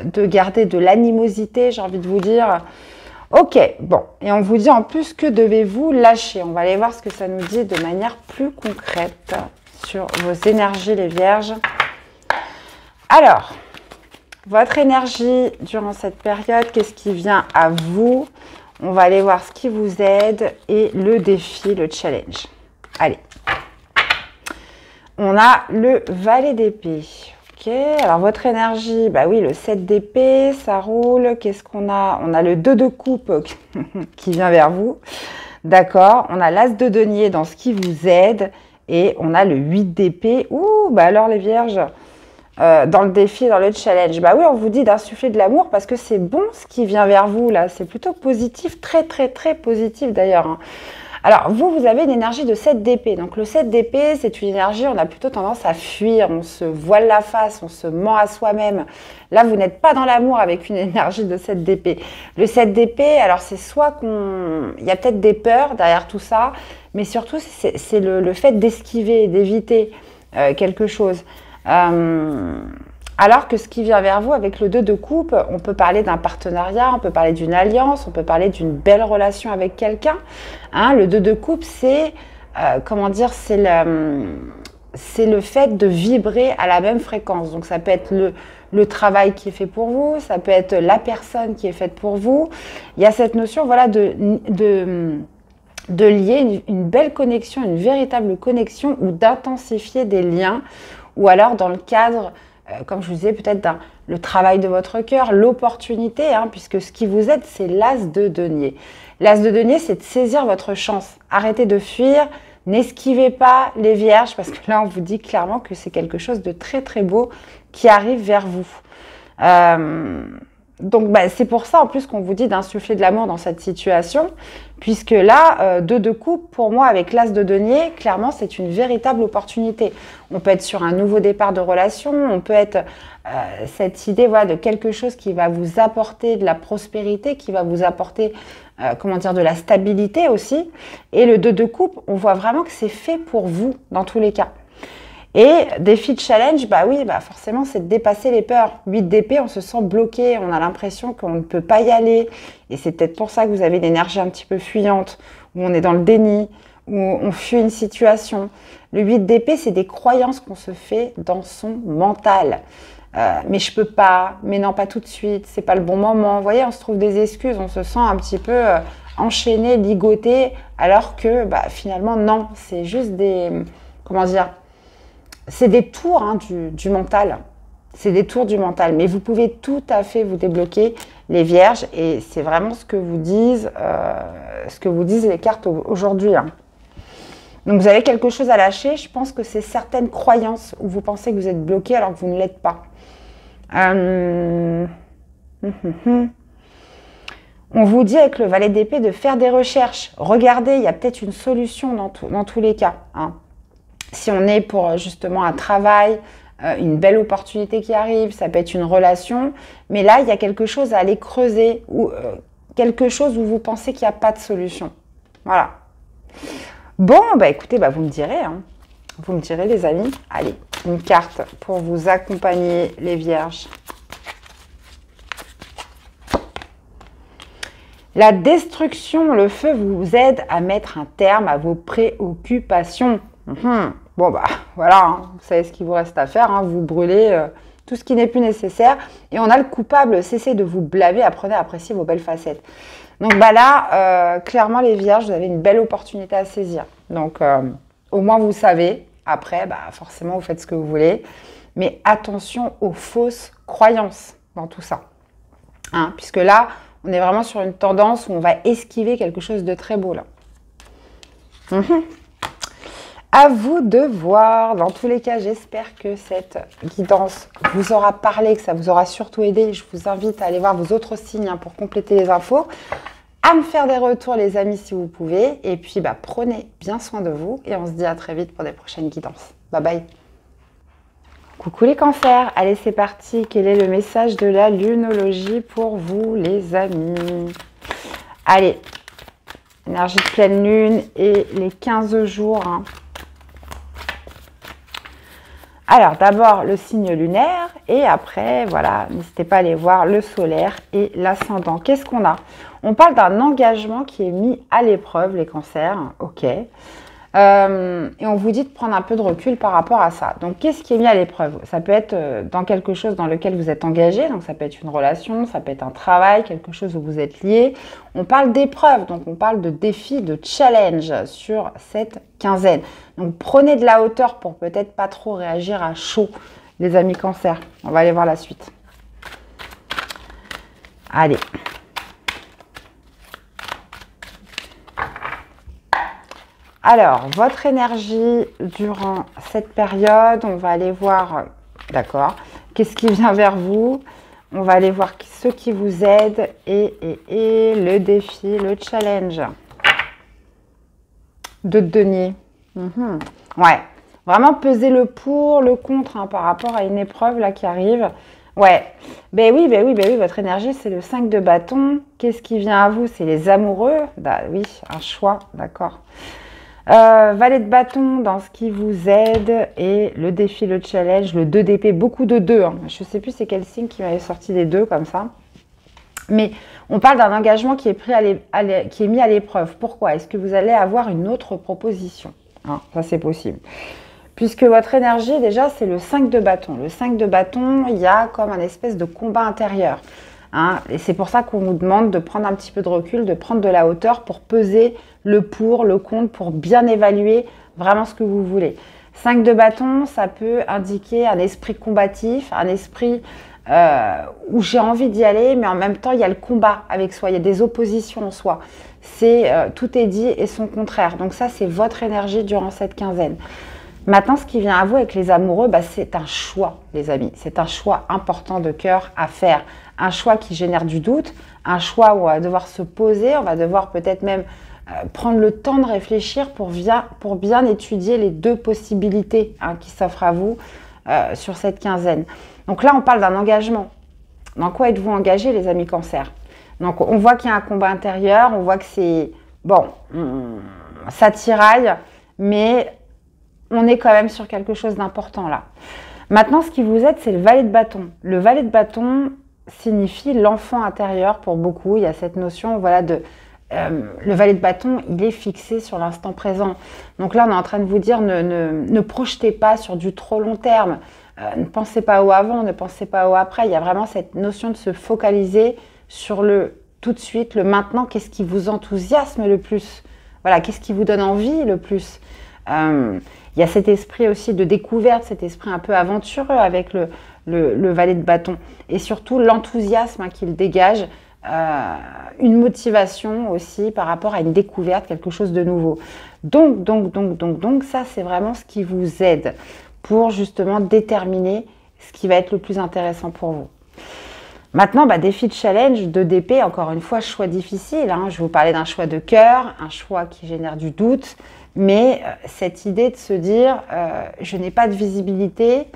de garder de l'animosité, j'ai envie de vous dire. Ok, bon, et on vous dit en plus que devez-vous lâcher. On va aller voir ce que ça nous dit de manière plus concrète sur vos énergies, les vierges. Alors, votre énergie durant cette période, qu'est-ce qui vient à vous? On va aller voir ce qui vous aide et le défi, le challenge. Allez. On a le valet d'épée. Ok, alors votre énergie, bah oui, le 7 d'épée, ça roule. Qu'est-ce qu'on a? On a le 2 de coupe qui vient vers vous. D'accord, on a l'as de denier dans ce qui vous aide. Et on a le 8 d'épée. Ouh, bah alors les vierges, dans le défi, dans le challenge. Bah oui, on vous dit d'insuffler de l'amour parce que c'est bon ce qui vient vers vous là. C'est plutôt positif, très très très positif d'ailleurs. Hein. Alors, vous avez une énergie de 7 d'épée. Donc, le 7 d'épée, c'est une énergie, on a plutôt tendance à fuir, on se voile la face, on se ment à soi-même. Là, vous n'êtes pas dans l'amour avec une énergie de 7 d'épée. Le 7 d'épée, alors c'est soit qu'on... Il y a peut-être des peurs derrière tout ça, mais surtout, c'est le fait d'esquiver, d'éviter quelque chose. Alors que ce qui vient vers vous avec le 2 de coupe, on peut parler d'un partenariat, on peut parler d'une alliance, on peut parler d'une belle relation avec quelqu'un. Hein, le 2 de coupe, c'est, comment dire, c'est le fait de vibrer à la même fréquence. Donc ça peut être le travail qui est fait pour vous, ça peut être la personne qui est faite pour vous. Il y a cette notion voilà, de lier une belle connexion, une véritable connexion ou d'intensifier des liens. Ou alors dans le cadre... comme je vous disais, peut-être le travail de votre cœur, l'opportunité, hein, puisque ce qui vous aide, c'est l'as de denier. L'as de denier, c'est de saisir votre chance. Arrêtez de fuir, n'esquivez pas les vierges, parce que là, on vous dit clairement que c'est quelque chose de très très beau qui arrive vers vous. Donc, bah, c'est pour ça, en plus, qu'on vous dit d'insuffler de l'amour dans cette situation, puisque là, 2 de coupe, pour moi, avec l'as de denier, clairement, c'est une véritable opportunité. On peut être sur un nouveau départ de relation, on peut être cette idée voilà, de quelque chose qui va vous apporter de la prospérité, qui va vous apporter, comment dire, de la stabilité aussi. Et le 2 de coupe, on voit vraiment que c'est fait pour vous, dans tous les cas. Et défi de challenge, bah oui, bah forcément, c'est de dépasser les peurs. 8 d'épée, on se sent bloqué, on a l'impression qu'on ne peut pas y aller. Et c'est peut-être pour ça que vous avez l'énergie un petit peu fuyante, où on est dans le déni, où on fuit une situation. Le 8 d'épée, c'est des croyances qu'on se fait dans son mental. Mais je peux pas, mais non, pas tout de suite, c'est pas le bon moment. Vous voyez, on se trouve des excuses, on se sent un petit peu enchaîné, ligoté, alors que bah, finalement, non, c'est juste des... Comment dire ? C'est des tours hein, du mental. C'est des tours du mental. Mais vous pouvez tout à fait vous débloquer, les vierges. Et c'est vraiment ce que vous disent les cartes aujourd'hui. Hein. Donc vous avez quelque chose à lâcher. Je pense que c'est certaines croyances où vous pensez que vous êtes bloqué alors que vous ne l'êtes pas. On vous dit avec le valet d'épée de faire des recherches. Regardez, il y a peut-être une solution dans tous les cas. Hein. Si on est pour justement un travail, une belle opportunité qui arrive, ça peut être une relation. Mais là, il y a quelque chose à aller creuser ou quelque chose où vous pensez qu'il n'y a pas de solution. Voilà. Bon, bah écoutez, bah, vous me direz. Hein. Vous me direz les amis. Allez, une carte pour vous accompagner les vierges. La destruction, le feu vous aide à mettre un terme à vos préoccupations. Bon, bah voilà, hein, vous savez ce qu'il vous reste à faire. Hein, vous brûlez tout ce qui n'est plus nécessaire. Et on a le coupable, cessez de vous blâmer, apprenez à apprécier vos belles facettes. Donc bah là, clairement les vierges, vous avez une belle opportunité à saisir. Donc au moins vous savez. Après, bah, forcément, vous faites ce que vous voulez. Mais attention aux fausses croyances dans tout ça. Hein, puisque là, on est vraiment sur une tendance où on va esquiver quelque chose de très beau là. À vous de voir. Dans tous les cas, j'espère que cette guidance vous aura parlé, que ça vous aura surtout aidé. Je vous invite à aller voir vos autres signes hein, pour compléter les infos. À me faire des retours les amis si vous pouvez. Et puis bah, prenez bien soin de vous et on se dit à très vite pour des prochaines guidances. Bye bye. Coucou les cancers, allez c'est parti, quel est le message de la lunologie pour vous les amis? Allez, énergie de pleine lune et les 15 jours. Hein. Alors d'abord le signe lunaire et après, voilà, n'hésitez pas à aller voir le solaire et l'ascendant. Qu'est-ce qu'on a? On parle d'un engagement qui est mis à l'épreuve, les cancers, ok. Et on vous dit de prendre un peu de recul par rapport à ça. Donc, qu'est-ce qui est mis à l'épreuve? Ça peut être dans quelque chose dans lequel vous êtes engagé, donc ça peut être une relation, ça peut être un travail, quelque chose où vous êtes lié. On parle d'épreuve, donc on parle de défi, de challenge sur cette quinzaine. Donc, prenez de la hauteur pour peut-être pas trop réagir à chaud, les amis cancer. On va aller voir la suite. Allez. Alors, votre énergie durant cette période, on va aller voir, d'accord, qu'est-ce qui vient vers vous. On va aller voir ceux qui vous aident et le défi, le challenge. De denier. Ouais, vraiment peser le pour, le contre hein, par rapport à une épreuve là qui arrive. Ouais, ben oui, votre énergie, c'est le 5 de bâton. Qu'est-ce qui vient à vous? C'est les amoureux. Bah, oui, un choix, d'accord. Valet de bâton dans ce qui vous aide et le défi, le challenge, le 2 d'épée, beaucoup de 2. Hein. Je ne sais plus c'est quel signe qui m'avait sorti des 2 comme ça. Mais on parle d'un engagement qui est, qui est mis à l'épreuve. Pourquoi? Est-ce que vous allez avoir une autre proposition hein, ça, c'est possible. Puisque votre énergie, déjà, c'est le 5 de bâton. Le 5 de bâton, il y a comme un espèce de combat intérieur. Hein, et c'est pour ça qu'on vous demande de prendre un petit peu de recul, de prendre de la hauteur pour peser le pour, le contre, pour bien évaluer vraiment ce que vous voulez. 5 de bâton, ça peut indiquer un esprit combatif, un esprit où j'ai envie d'y aller, mais en même temps, il y a le combat avec soi, il y a des oppositions en soi. Tout est dit et son contraire. Donc ça, c'est votre énergie durant cette quinzaine. Maintenant, ce qui vient à vous avec les amoureux, bah, c'est un choix, les amis. C'est un choix important de cœur à faire. Un choix qui génère du doute, un choix où on va devoir se poser, on va devoir peut-être même prendre le temps de réfléchir pour bien étudier les deux possibilités hein, qui s'offrent à vous sur cette quinzaine. Donc là, on parle d'un engagement. Dans quoi êtes-vous engagé, les amis cancer? Donc, on voit qu'il y a un combat intérieur, on voit que c'est... Bon, ça tiraille, mais on est quand même sur quelque chose d'important là. Maintenant, ce qui vous aide, c'est le valet de bâton. Le valet de bâton signifie l'enfant intérieur pour beaucoup. Il y a cette notion, voilà, le valet de bâton, il est fixé sur l'instant présent. Donc là, on est en train de vous dire, ne projetez pas sur du trop long terme. Ne pensez pas au avant, ne pensez pas au après. Il y a vraiment cette notion de se focaliser sur le tout de suite, le maintenant. Qu'est-ce qui vous enthousiasme le plus? Voilà, qu'est-ce qui vous donne envie le plus? Il y a cet esprit aussi de découverte, cet esprit un peu aventureux avec le valet de bâton. Et surtout, l'enthousiasme hein, qu'il dégage, une motivation aussi par rapport à une découverte, quelque chose de nouveau. Donc, ça, c'est vraiment ce qui vous aide pour justement déterminer ce qui va être le plus intéressant pour vous. Maintenant, défi de challenge, 2DP, encore une fois, choix difficile. Hein. Je vous parlais d'un choix de cœur, un choix qui génère du doute, mais cette idée de se dire, je n'ai pas de visibilité,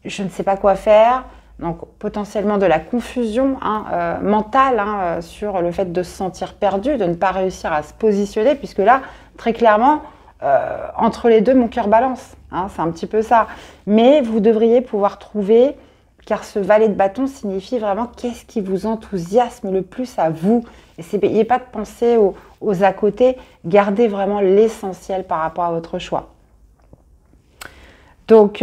je ne sais pas quoi faire, donc potentiellement de la confusion mentale sur le fait de se sentir perdu, de ne pas réussir à se positionner, puisque là, très clairement, entre les deux, mon cœur balance. Hein, c'est un petit peu ça. Mais vous devriez pouvoir trouver, car ce valet de bâton signifie vraiment qu'est-ce qui vous enthousiasme le plus à vous. Et n'ayez pas de penser aux à côté, gardez vraiment l'essentiel par rapport à votre choix. Donc,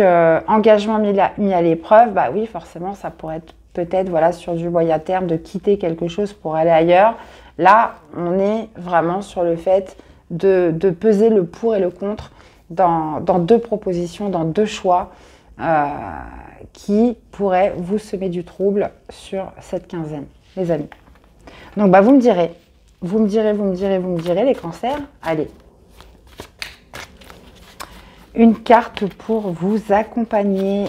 engagement mis à l'épreuve, oui, forcément, ça pourrait être peut-être sur du moyen terme de quitter quelque chose pour aller ailleurs. Là, on est vraiment sur le fait de peser le pour et le contre dans deux propositions, dans deux choix qui pourraient vous semer du trouble sur cette quinzaine, les amis. Donc, vous me direz, les cancers. Allez. Une carte pour vous accompagner.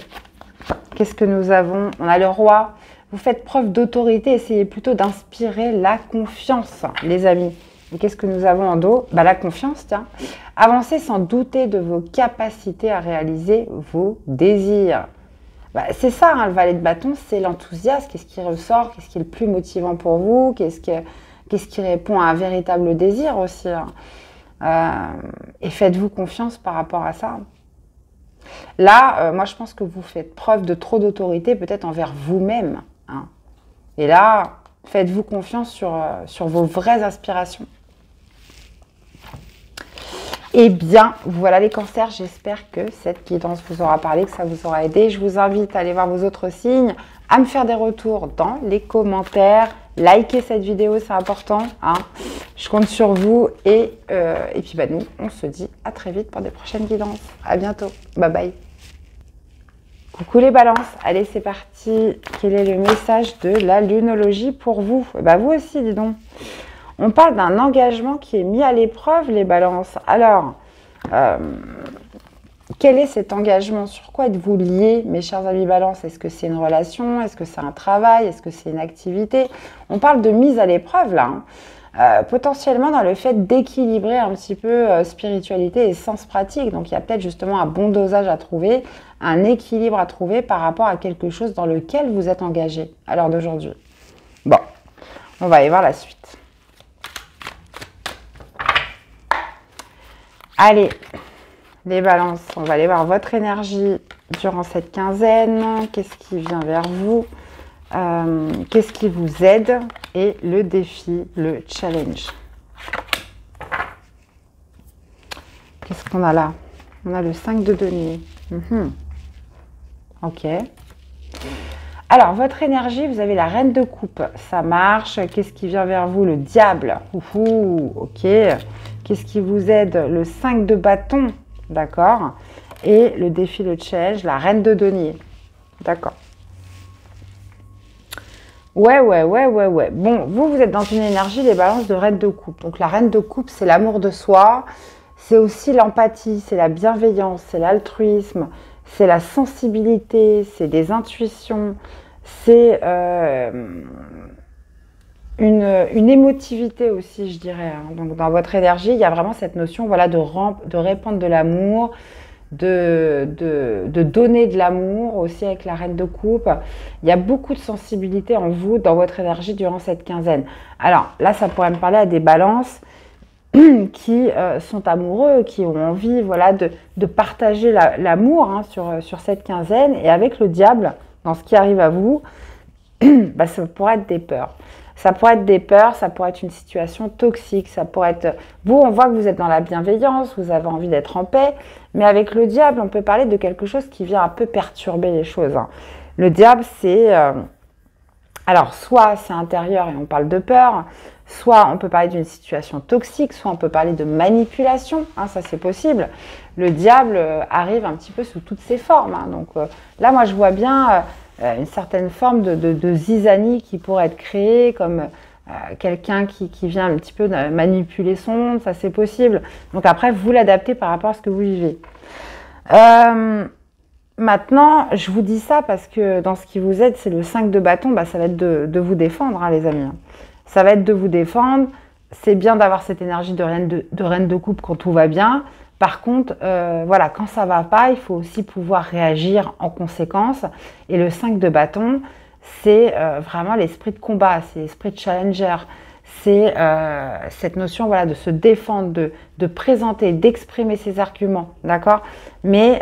Qu'est-ce que nous avons? On a le roi. Vous faites preuve d'autorité. Essayez plutôt d'inspirer la confiance, les amis. Et qu'est-ce que nous avons en dos? La confiance, tiens. Avancez sans douter de vos capacités à réaliser vos désirs. C'est ça, le valet de bâton, c'est l'enthousiasme. Qu'est-ce qui ressort? Qu'est-ce qui est le plus motivant pour vous? Qu'est-ce qui répond à un véritable désir aussi, et faites-vous confiance par rapport à ça. Là, moi, je pense que vous faites preuve de trop d'autorité, peut-être envers vous-même. Et là, faites-vous confiance sur vos vraies aspirations. Eh bien, voilà les cancers. J'espère que cette guidance vous aura parlé, que ça vous aura aidé. Je vous invite à aller voir vos autres signes, à me faire des retours dans les commentaires. Likez cette vidéo, c'est important. Je compte sur vous. Et puis, nous, on se dit à très vite pour des prochaines guidances. À bientôt. Bye bye. Coucou les balances. Allez, c'est parti. Quel est le message de la lunologie pour vous? Vous aussi, dis donc. On parle d'un engagement qui est mis à l'épreuve, les balances. Alors, quel est cet engagement? Sur quoi êtes-vous liés, mes chers amis balance? Est-ce que c'est une relation? Est-ce que c'est un travail? Est-ce que c'est une activité? On parle de mise à l'épreuve, là. Potentiellement dans le fait d'équilibrer un petit peu spiritualité et sens pratique. Donc, il y a peut-être justement un bon dosage à trouver, un équilibre à trouver par rapport à quelque chose dans lequel vous êtes engagé à l'heure d'aujourd'hui. Bon, on va aller voir la suite. Allez, les balances, on va aller voir votre énergie durant cette quinzaine. Qu'est-ce qui vient vers vous? Qu'est-ce qui vous aide? Et le défi, le challenge. Qu'est-ce qu'on a là? On a le 5 de denier. Ok. Alors, votre énergie, vous avez la reine de coupe. Ça marche. Qu'est-ce qui vient vers vous? Le diable. Ok. Qu'est-ce qui vous aide? Le 5 de bâton. D'accord. Et le défi, le challenge, la reine de denier. D'accord. Ouais. Bon, vous êtes dans une énergie, les balances de reine de coupe. Donc, la reine de coupe, c'est l'amour de soi. C'est aussi l'empathie, c'est la bienveillance, c'est l'altruisme, c'est la sensibilité, c'est des intuitions, c'est une émotivité aussi, je dirais. Donc, dans votre énergie, il y a vraiment cette notion de répandre de l'amour, de donner de l'amour aussi avec la reine de coupe. Il y a beaucoup de sensibilité en vous, dans votre énergie durant cette quinzaine. Alors là, ça pourrait me parler à des balances qui sont amoureux, qui ont envie de partager l'amour sur cette quinzaine. Et avec le diable, dans ce qui arrive à vous, ça pourrait être des peurs. Ça pourrait être des peurs, ça pourrait être une situation toxique, ça pourrait être... Vous, on voit que vous êtes dans la bienveillance, vous avez envie d'être en paix, mais avec le diable, on peut parler de quelque chose qui vient un peu perturber les choses. Le diable, c'est... Alors, soit c'est intérieur et on parle de peur, soit on peut parler d'une situation toxique, soit on peut parler de manipulation, ça c'est possible. Le diable arrive un petit peu sous toutes ses formes. Donc là, moi, je vois bien... une certaine forme de zizanie qui pourrait être créée, comme quelqu'un qui vient un petit peu manipuler son monde, ça c'est possible. Donc après, vous l'adaptez par rapport à ce que vous vivez. Maintenant, je vous dis ça parce que dans ce qui vous aide, c'est le 5 de bâton, bah, ça va être de vous défendre, hein, les amis. Ça va être de vous défendre. C'est bien d'avoir cette énergie de reine de coupe quand tout va bien. Par contre, voilà, quand ça va pas, il faut aussi pouvoir réagir en conséquence. Et le 5 de bâton, c'est vraiment l'esprit de combat, c'est l'esprit de challenger. C'est cette notion, voilà, de se défendre, de présenter, d'exprimer ses arguments, d'accord? Mais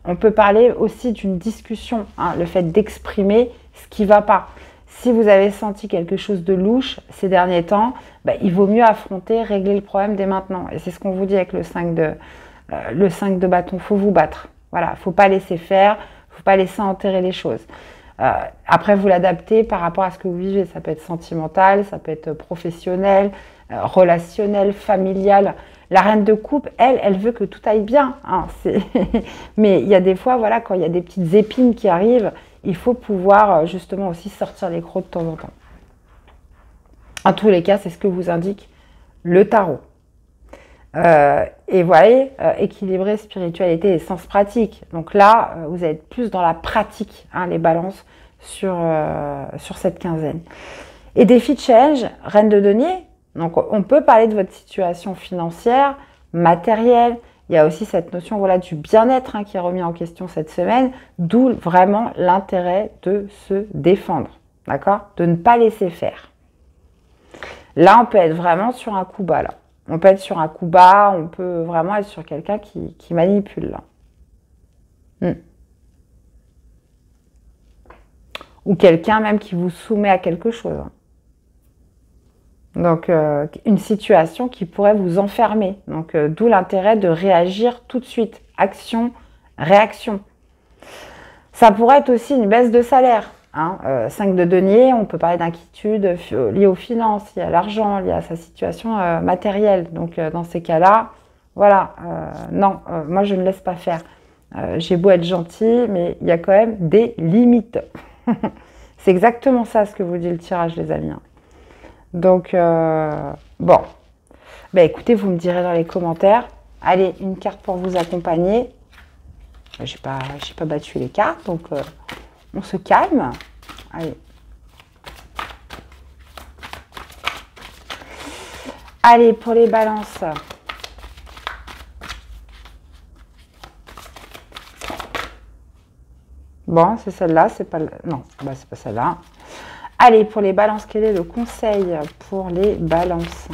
on peut parler aussi d'une discussion, hein, le fait d'exprimer ce qui ne va pas. Si vous avez senti quelque chose de louche ces derniers temps, bah, il vaut mieux affronter, régler le problème dès maintenant. Et c'est ce qu'on vous dit avec le 5 de bâton. Il faut vous battre. Voilà, il ne faut pas laisser faire, il ne faut pas laisser enterrer les choses. Après, vous l'adaptez par rapport à ce que vous vivez. Ça peut être sentimental, ça peut être professionnel, relationnel, familial. La reine de coupe, elle veut que tout aille bien. Hein, mais il y a des fois, voilà, quand il y a des petites épines qui arrivent, il faut pouvoir justement aussi sortir les crocs de temps en temps. En tous les cas, c'est ce que vous indique le tarot. Et vous voyez, équilibrer spiritualité et sens pratique. Donc là, vous êtes plus dans la pratique, hein, les balances sur cette quinzaine. Et défi de challenge, reine de denier. Donc on peut parler de votre situation financière, matérielle. Il y a aussi cette notion, voilà, du bien-être, hein, qui est remis en question cette semaine, d'où vraiment l'intérêt de se défendre, d'accord? De ne pas laisser faire. Là, on peut être vraiment sur un coup bas, là. On peut être sur un coup bas, on peut vraiment être sur quelqu'un qui manipule, là. Ou quelqu'un même qui vous soumet à quelque chose. Donc, une situation qui pourrait vous enfermer. Donc, d'où l'intérêt de réagir tout de suite. Action, réaction. Ça pourrait être aussi une baisse de salaire. Hein. 5 de denier, on peut parler d'inquiétude liée aux finances, liée à l'argent, liée à sa situation matérielle. Donc, dans ces cas-là, voilà, non, moi, je ne laisse pas faire. J'ai beau être gentil, mais il y a quand même des limites. C'est exactement ça ce que vous dit le tirage, les amis. Donc, bon. Ben, écoutez, vous me direz dans les commentaires. Allez, une carte pour vous accompagner. J'ai pas battu les cartes, donc on se calme. Allez. Allez, pour les balances. Bon, c'est celle-là, c'est pas... Non, bah, c'est pas celle-là. Allez, pour les balances, quel est le conseil pour les balances?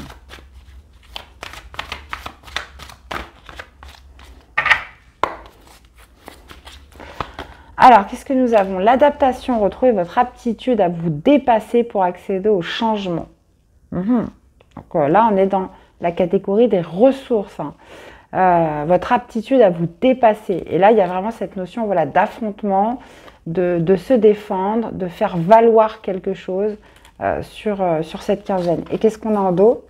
Alors, qu'est-ce que nous avons? L'adaptation, retrouvez votre aptitude à vous dépasser pour accéder au changement. Donc là, on est dans la catégorie des ressources. Hein. Votre aptitude à vous dépasser. Et là, il y a vraiment cette notion, voilà, d'affrontement, de se défendre, de faire valoir quelque chose sur cette quinzaine. Et qu'est-ce qu'on a en dos?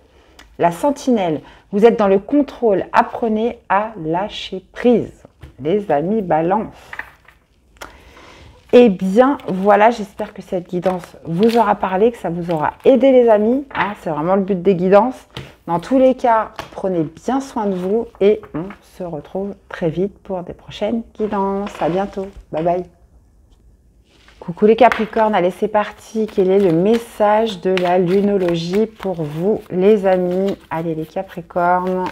La sentinelle. Vous êtes dans le contrôle. Apprenez à lâcher prise. Les amis, balance. Eh bien, voilà, j'espère que cette guidance vous aura parlé, que ça vous aura aidé, les amis. Hein, c'est vraiment le but des guidances. Dans tous les cas, prenez bien soin de vous et on se retrouve très vite pour des prochaines guidances. À bientôt. Bye bye. Coucou les Capricornes, allez, c'est parti. Quel est le message de la lunologie pour vous, les amis? Allez, les Capricornes.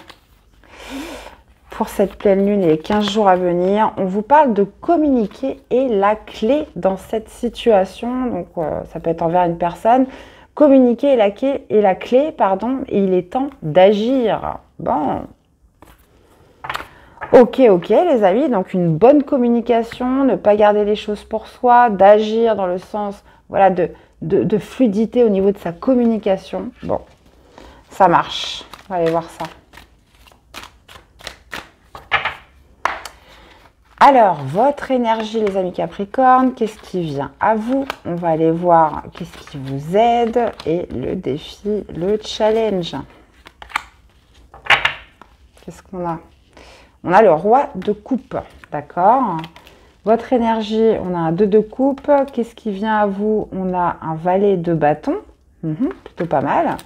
Pour cette pleine lune et les 15 jours à venir, on vous parle de communiquer et la clé dans cette situation. Donc, ça peut être envers une personne. Communiquer et la clé, pardon, et il est temps d'agir. Bon. Ok, les amis. Donc, une bonne communication, ne pas garder les choses pour soi, d'agir dans le sens, voilà, de fluidité au niveau de sa communication. Bon, ça marche. On va aller voir ça. Alors, votre énergie, les amis Capricornes, qu'est-ce qui vient à vous? On va aller voir qu'est-ce qui vous aide et le défi, le challenge. Qu'est-ce qu'on a? On a le roi de coupe, d'accord? Votre énergie, on a un 2 de coupe. Qu'est-ce qui vient à vous? On a un valet de bâton, Plutôt pas mal.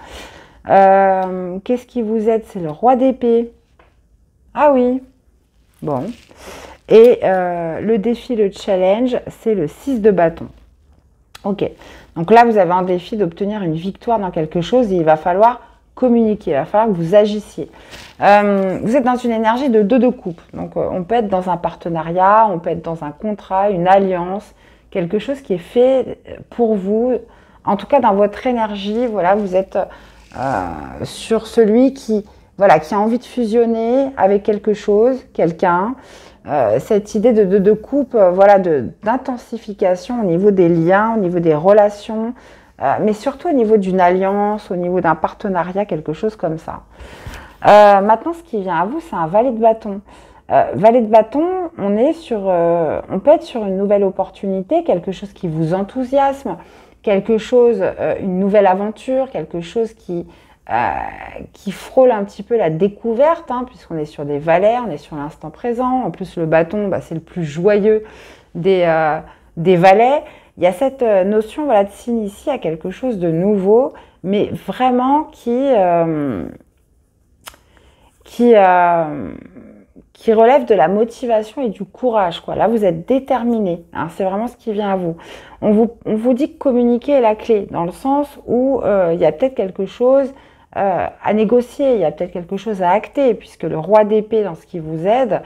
Qu'est-ce qui vous aide? C'est le roi d'épée. Ah oui. Bon. Et le défi, le challenge, c'est le 6 de bâton. Ok. Donc là, vous avez un défi d'obtenir une victoire dans quelque chose et il va falloir communiquer, il va falloir que vous agissiez. Vous êtes dans une énergie de 2 de coupe. Donc on peut être dans un partenariat, on peut être dans un contrat, une alliance, quelque chose qui est fait pour vous. En tout cas, dans votre énergie, voilà, vous êtes sur celui qui, voilà, qui a envie de fusionner avec quelque chose, quelqu'un. Cette idée de coupe, voilà, d'intensification au niveau des liens, au niveau des relations, mais surtout au niveau d'une alliance, au niveau d'un partenariat, quelque chose comme ça. Maintenant, ce qui vient à vous, c'est un valet de bâton. Valet de bâton, on peut être sur une nouvelle opportunité, quelque chose qui vous enthousiasme, quelque chose, une nouvelle aventure, quelque chose qui frôle un petit peu la découverte, hein, puisqu'on est sur des valets, on est sur l'instant présent. En plus, le bâton, bah, c'est le plus joyeux des valets. Il y a cette notion, voilà, de s'initier à quelque chose de nouveau, mais vraiment qui relève de la motivation et du courage, quoi. Là, vous êtes déterminé, hein, c'est vraiment ce qui vient à vous. On vous dit que communiquer est la clé, dans le sens où il y a peut-être quelque chose à négocier, il y a peut-être quelque chose à acter, puisque le roi d'épée, dans ce qui vous aide,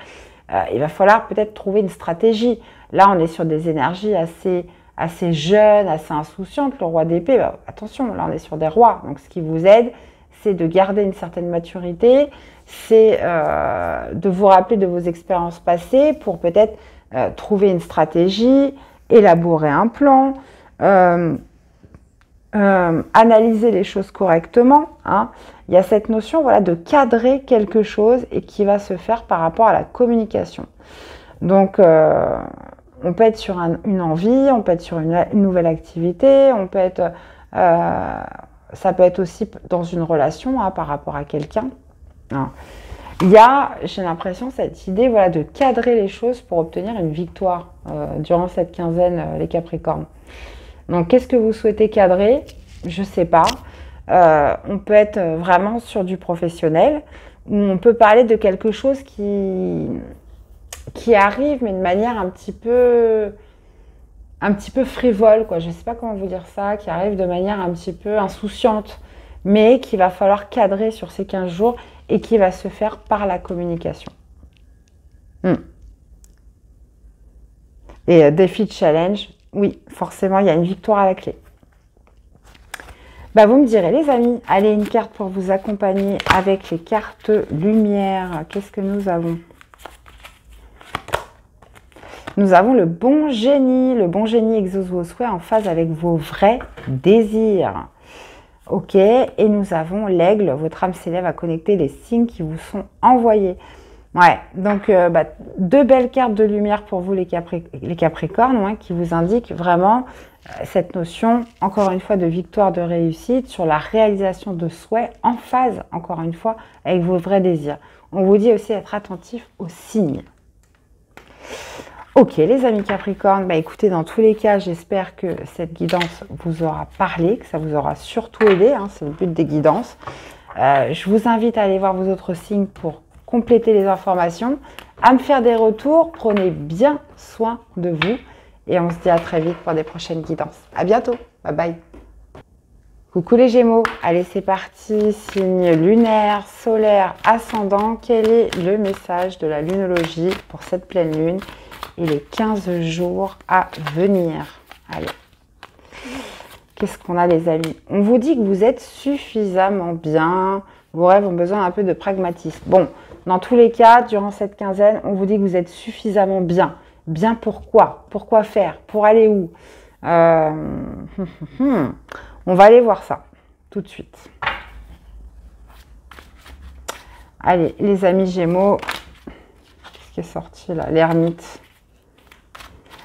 il va falloir peut-être trouver une stratégie. Là, on est sur des énergies assez jeunes, assez insouciantes. Le roi d'épée, bah, attention, là, on est sur des rois. Donc, ce qui vous aide, c'est de garder une certaine maturité, c'est de vous rappeler de vos expériences passées pour peut-être trouver une stratégie, élaborer un plan, analyser les choses correctement, hein. Il y a cette notion, voilà, de cadrer quelque chose et qui va se faire par rapport à la communication. Donc, on peut être sur une envie, on peut être sur une nouvelle activité, on peut être, ça peut être aussi dans une relation, hein, par rapport à quelqu'un, hein. Il y a, j'ai l'impression, cette idée, voilà, de cadrer les choses pour obtenir une victoire durant cette quinzaine, les Capricornes. Donc, qu'est-ce que vous souhaitez cadrer? Je ne sais pas. On peut être vraiment sur du professionnel, ou on peut parler de quelque chose qui arrive, mais de manière un petit peu frivole, quoi. Je ne sais pas comment vous dire ça, qui arrive de manière un petit peu insouciante, mais qu'il va falloir cadrer sur ces 15 jours et qui va se faire par la communication. Et défi de challenge, oui, forcément, il y a une victoire à la clé. Bah, vous me direz, les amis, allez, une carte pour vous accompagner avec les cartes lumière. Qu'est-ce que nous avons? Nous avons le bon génie. Le bon génie exauce vos souhaits en phase avec vos vrais désirs. Ok, et nous avons l'aigle. Votre âme s'élève à connecter les signes qui vous sont envoyés. Ouais, donc 2 belles cartes de lumière pour vous les Capricornes, ouais, qui vous indiquent vraiment cette notion, encore une fois, de victoire, de réussite sur la réalisation de souhaits en phase, encore une fois, avec vos vrais désirs. On vous dit aussi d'être attentif aux signes. Ok, les amis Capricornes, bah écoutez, dans tous les cas, j'espère que cette guidance vous aura parlé, que ça vous aura surtout aidé, hein, c'est le but des guidances. Je vous invite à aller voir vos autres signes pour compléter les informations, à me faire des retours. Prenez bien soin de vous et on se dit à très vite pour des prochaines guidances. À bientôt, bye bye. Coucou les Gémeaux, allez c'est parti, signe lunaire, solaire, ascendant. Quel est le message de la lunologie pour cette pleine lune et les 15 jours à venir? Allez, qu'est-ce qu'on a les amis? On vous dit que vous êtes suffisamment bien, vos rêves ont besoin un peu de pragmatisme. Bon, dans tous les cas, durant cette quinzaine, on vous dit que vous êtes suffisamment bien. Bien pourquoi? Pourquoi faire? Pour aller où? On va aller voir ça tout de suite. Allez, les amis Gémeaux, qu'est-ce qui est sorti là? L'ermite.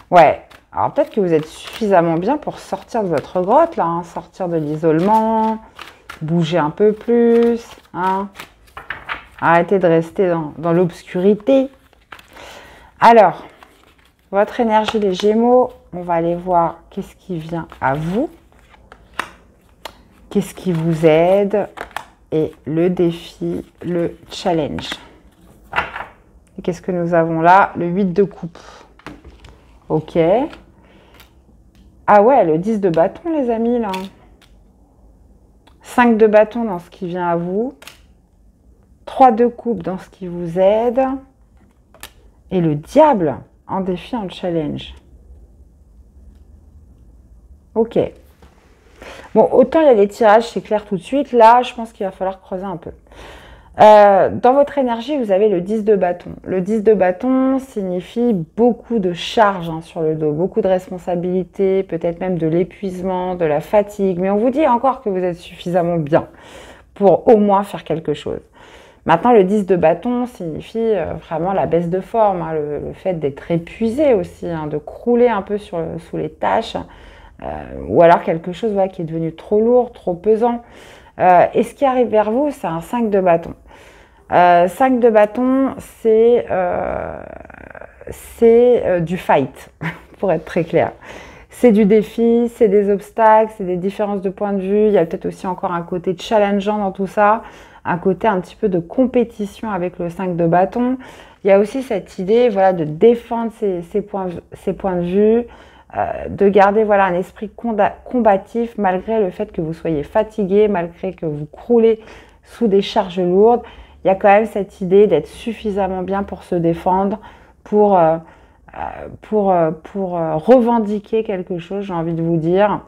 Ouais, alors peut-être que vous êtes suffisamment bien pour sortir de votre grotte là, hein, sortir de l'isolement, bouger un peu plus, hein. Arrêtez de rester dans l'obscurité. Alors, votre énergie les Gémeaux, on va aller voir qu'est-ce qui vient à vous. Qu'est-ce qui vous aide? Et le défi, le challenge. Et qu'est-ce que nous avons là? Le 8 de coupe. Ok. Ah ouais, le 10 de bâton, les amis, là. 5 de bâton dans ce qui vient à vous. 3 de coupe dans ce qui vous aide. Et le diable en défi, en challenge. Ok. Bon, autant il y a des tirages, c'est clair tout de suite. Là, je pense qu'il va falloir creuser un peu. Dans votre énergie, vous avez le 10 de bâton. Le 10 de bâton signifie beaucoup de charges sur le dos, beaucoup de responsabilités, peut-être même de l'épuisement, de la fatigue. Mais on vous dit encore que vous êtes suffisamment bien pour au moins faire quelque chose. Maintenant, le 10 de bâton signifie vraiment la baisse de forme, le fait d'être épuisé aussi, de crouler un peu sous les tâches, ou alors quelque chose qui est devenu trop lourd, trop pesant. Et ce qui arrive vers vous, c'est un 5 de bâton. 5 de bâton, c'est du fight, pour être très clair. C'est du défi, c'est des obstacles, c'est des différences de point de vue. Il y a peut-être aussi encore un côté challengeant dans tout ça, un côté un petit peu de compétition avec le 5 de bâton. Il y a aussi cette idée de défendre ses points de vue, de garder un esprit combatif malgré le fait que vous soyez fatigué, malgré que vous croulez sous des charges lourdes. Il y a quand même cette idée d'être suffisamment bien pour se défendre, pour revendiquer quelque chose, j'ai envie de vous dire.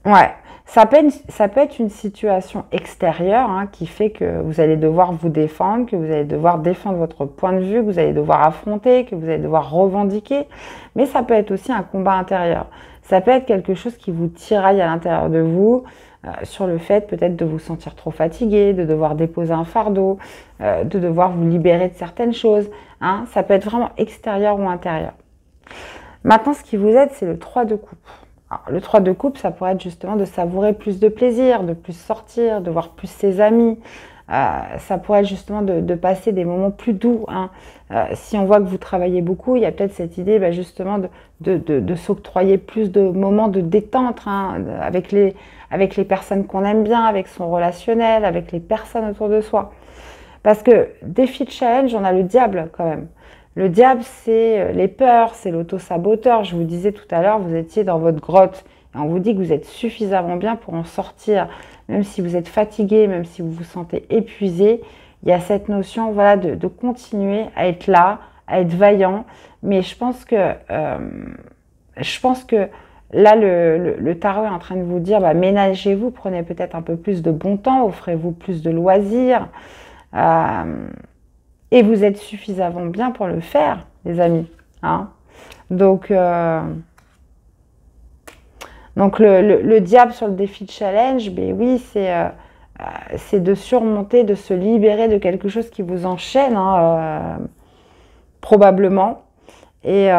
Ouais, ça peut être une situation extérieure qui fait que vous allez devoir vous défendre, que vous allez devoir défendre votre point de vue, que vous allez devoir affronter, que vous allez devoir revendiquer. Mais ça peut être aussi un combat intérieur. Ça peut être quelque chose qui vous tiraille à l'intérieur de vous, sur le fait peut-être de vous sentir trop fatigué, de devoir déposer un fardeau, de devoir vous libérer de certaines choses. Ça peut être vraiment extérieur ou intérieur. Maintenant, ce qui vous aide, c'est le 3 de coupe. Alors, le 3 de coupe, ça pourrait être justement de savourer plus de plaisir, de plus sortir, de voir plus ses amis. Ça pourrait être justement de passer des moments plus doux. Si on voit que vous travaillez beaucoup, il y a peut-être cette idée justement de s'octroyer plus de moments de détente avec les personnes qu'on aime bien, avec son relationnel, avec les personnes autour de soi. Parce que défi de challenge, on a le diable quand même. Le diable, c'est les peurs, c'est l'auto-saboteur. Je vous disais tout à l'heure, vous étiez dans votre grotte. Et on vous dit que vous êtes suffisamment bien pour en sortir. Même si vous êtes fatigué, même si vous vous sentez épuisé, il y a cette notion de continuer à être là, à être vaillant. Mais je pense que là, le tarot est en train de vous dire, ménagez-vous, prenez peut-être un peu plus de bon temps, offrez-vous plus de loisirs. Et vous êtes suffisamment bien pour le faire, les amis. Donc le diable sur le défi de challenge, oui, c'est de surmonter, de se libérer de quelque chose qui vous enchaîne, probablement. Et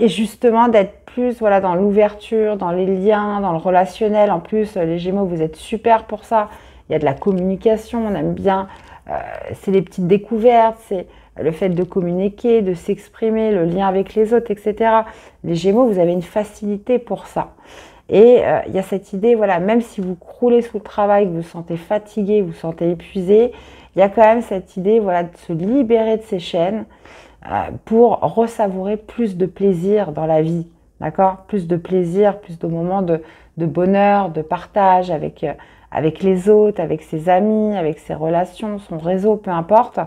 justement d'être plus dans l'ouverture, dans les liens, dans le relationnel. En plus, les Gémeaux, vous êtes super pour ça. Il y a de la communication, on aime bien. C'est les petites découvertes, c'est le fait de communiquer, de s'exprimer, le lien avec les autres, etc. Les Gémeaux, vous avez une facilité pour ça. Et il y a cette idée, même si vous croulez sous le travail, que vous vous sentez fatigué, vous vous sentez épuisé, il y a quand même cette idée de se libérer de ces chaînes pour ressavourer plus de plaisir dans la vie. D'accord? Plus de plaisir, plus de moments de bonheur, de partage avec les autres, avec ses amis, avec ses relations, son réseau, peu importe.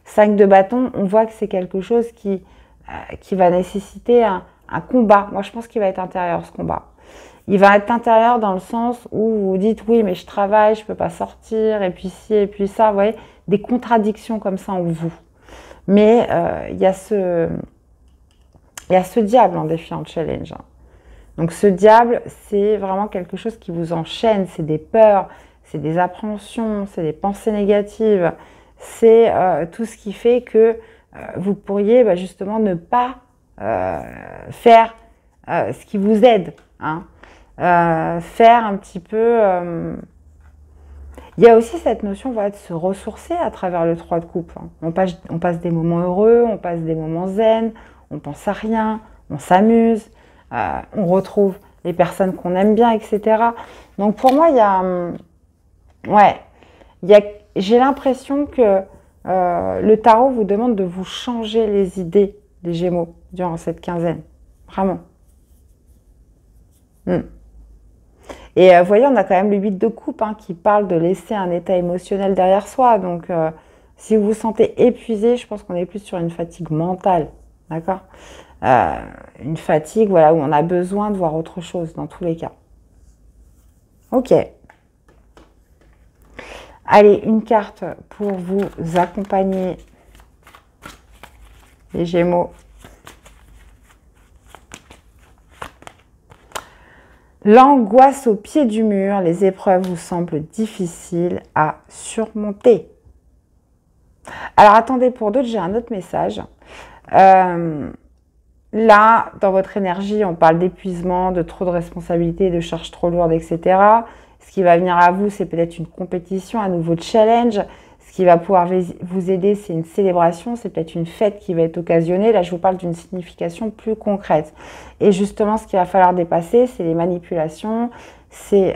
5 de bâton, on voit que c'est quelque chose qui va nécessiter un combat. Moi, je pense qu'il va être intérieur, ce combat. Il va être intérieur dans le sens où vous vous dites, oui, mais je travaille, je ne peux pas sortir, et puis ci, et puis ça, vous voyez, des contradictions comme ça en vous. Mais il y a ce diable en défi, en challenge. Donc ce diable, c'est vraiment quelque chose qui vous enchaîne, c'est des peurs, c'est des appréhensions, c'est des pensées négatives, c'est tout ce qui fait que vous pourriez justement ne pas faire ce qui vous aide, faire un petit peu... Il y a aussi cette notion de se ressourcer à travers le 3 de coupe. On passe des moments heureux, on passe des moments zen, on pense à rien, on s'amuse, on retrouve les personnes qu'on aime bien, etc. Donc pour moi, j'ai l'impression que le tarot vous demande de vous changer les idées, les Gémeaux, durant cette quinzaine. Vraiment. Et vous voyez, on a quand même le 8 de coupe qui parle de laisser un état émotionnel derrière soi. Donc, si vous vous sentez épuisé, je pense qu'on est plus sur une fatigue mentale. D'accord? Une fatigue, voilà, où on a besoin de voir autre chose dans tous les cas. Ok. Allez, une carte pour vous accompagner, les Gémeaux. L'angoisse au pied du mur, les épreuves vous semblent difficiles à surmonter. Alors attendez, pour d'autres, j'ai un autre message. Là, dans votre énergie, on parle d'épuisement, de trop de responsabilités, de charges trop lourdes, etc. Ce qui va venir à vous, c'est peut-être une compétition, un nouveau challenge. Ce qui va pouvoir vous aider, c'est une célébration, c'est peut-être une fête qui va être occasionnée. Là, je vous parle d'une signification plus concrète. Et justement, ce qu'il va falloir dépasser, c'est les manipulations, c'est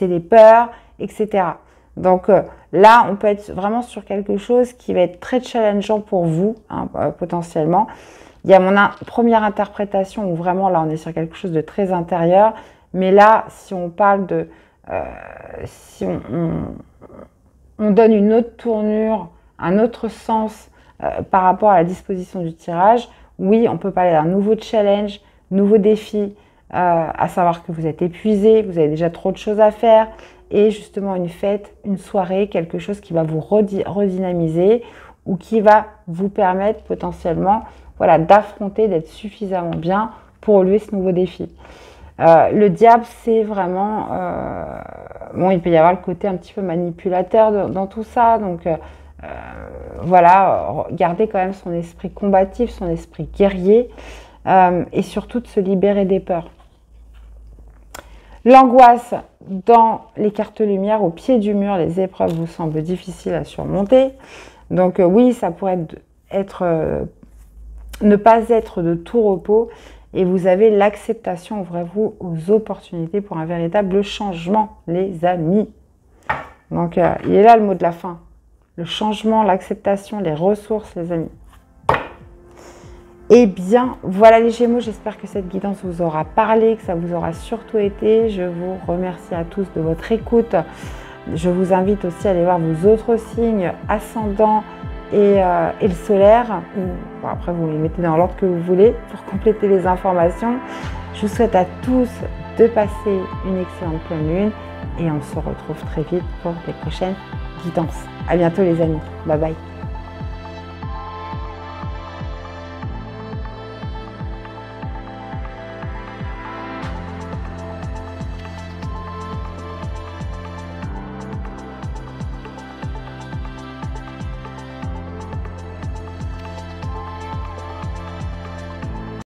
les peurs, etc. Donc là, on peut être vraiment sur quelque chose qui va être très challengeant pour vous, potentiellement. Il y a mon première interprétation où vraiment, là, on est sur quelque chose de très intérieur. Mais là, si on parle de... si on donne une autre tournure, un autre sens par rapport à la disposition du tirage, oui, on peut parler d'un nouveau challenge, nouveau défi, à savoir que vous êtes épuisé, vous avez déjà trop de choses à faire, et justement une fête, une soirée, quelque chose qui va vous redynamiser ou qui va vous permettre potentiellement, voilà, d'affronter, d'être suffisamment bien pour relever ce nouveau défi. Le diable, c'est vraiment... bon, il peut y avoir le côté un petit peu manipulateur dans tout ça. Donc, voilà, garder quand même son esprit combatif, son esprit guerrier. Et surtout de se libérer des peurs. L'angoisse dans les cartes lumière, au pied du mur, les épreuves vous semblent difficiles à surmonter. Donc oui, ça pourrait ne pas être de tout repos. Et vous avez l'acceptation, ouvrez-vous aux opportunités pour un véritable changement, les amis. Donc, il est là le mot de la fin. Le changement, l'acceptation, les ressources, les amis. Eh bien, voilà les Gémeaux. J'espère que cette guidance vous aura parlé, que ça vous aura surtout été. Je vous remercie à tous de votre écoute. Je vous invite aussi à aller voir vos autres signes, ascendants, et le solaire. Bon, après, vous les mettez dans l'ordre que vous voulez pour compléter les informations. Je vous souhaite à tous de passer une excellente pleine lune et on se retrouve très vite pour des prochaines guidances. À bientôt les amis. Bye bye.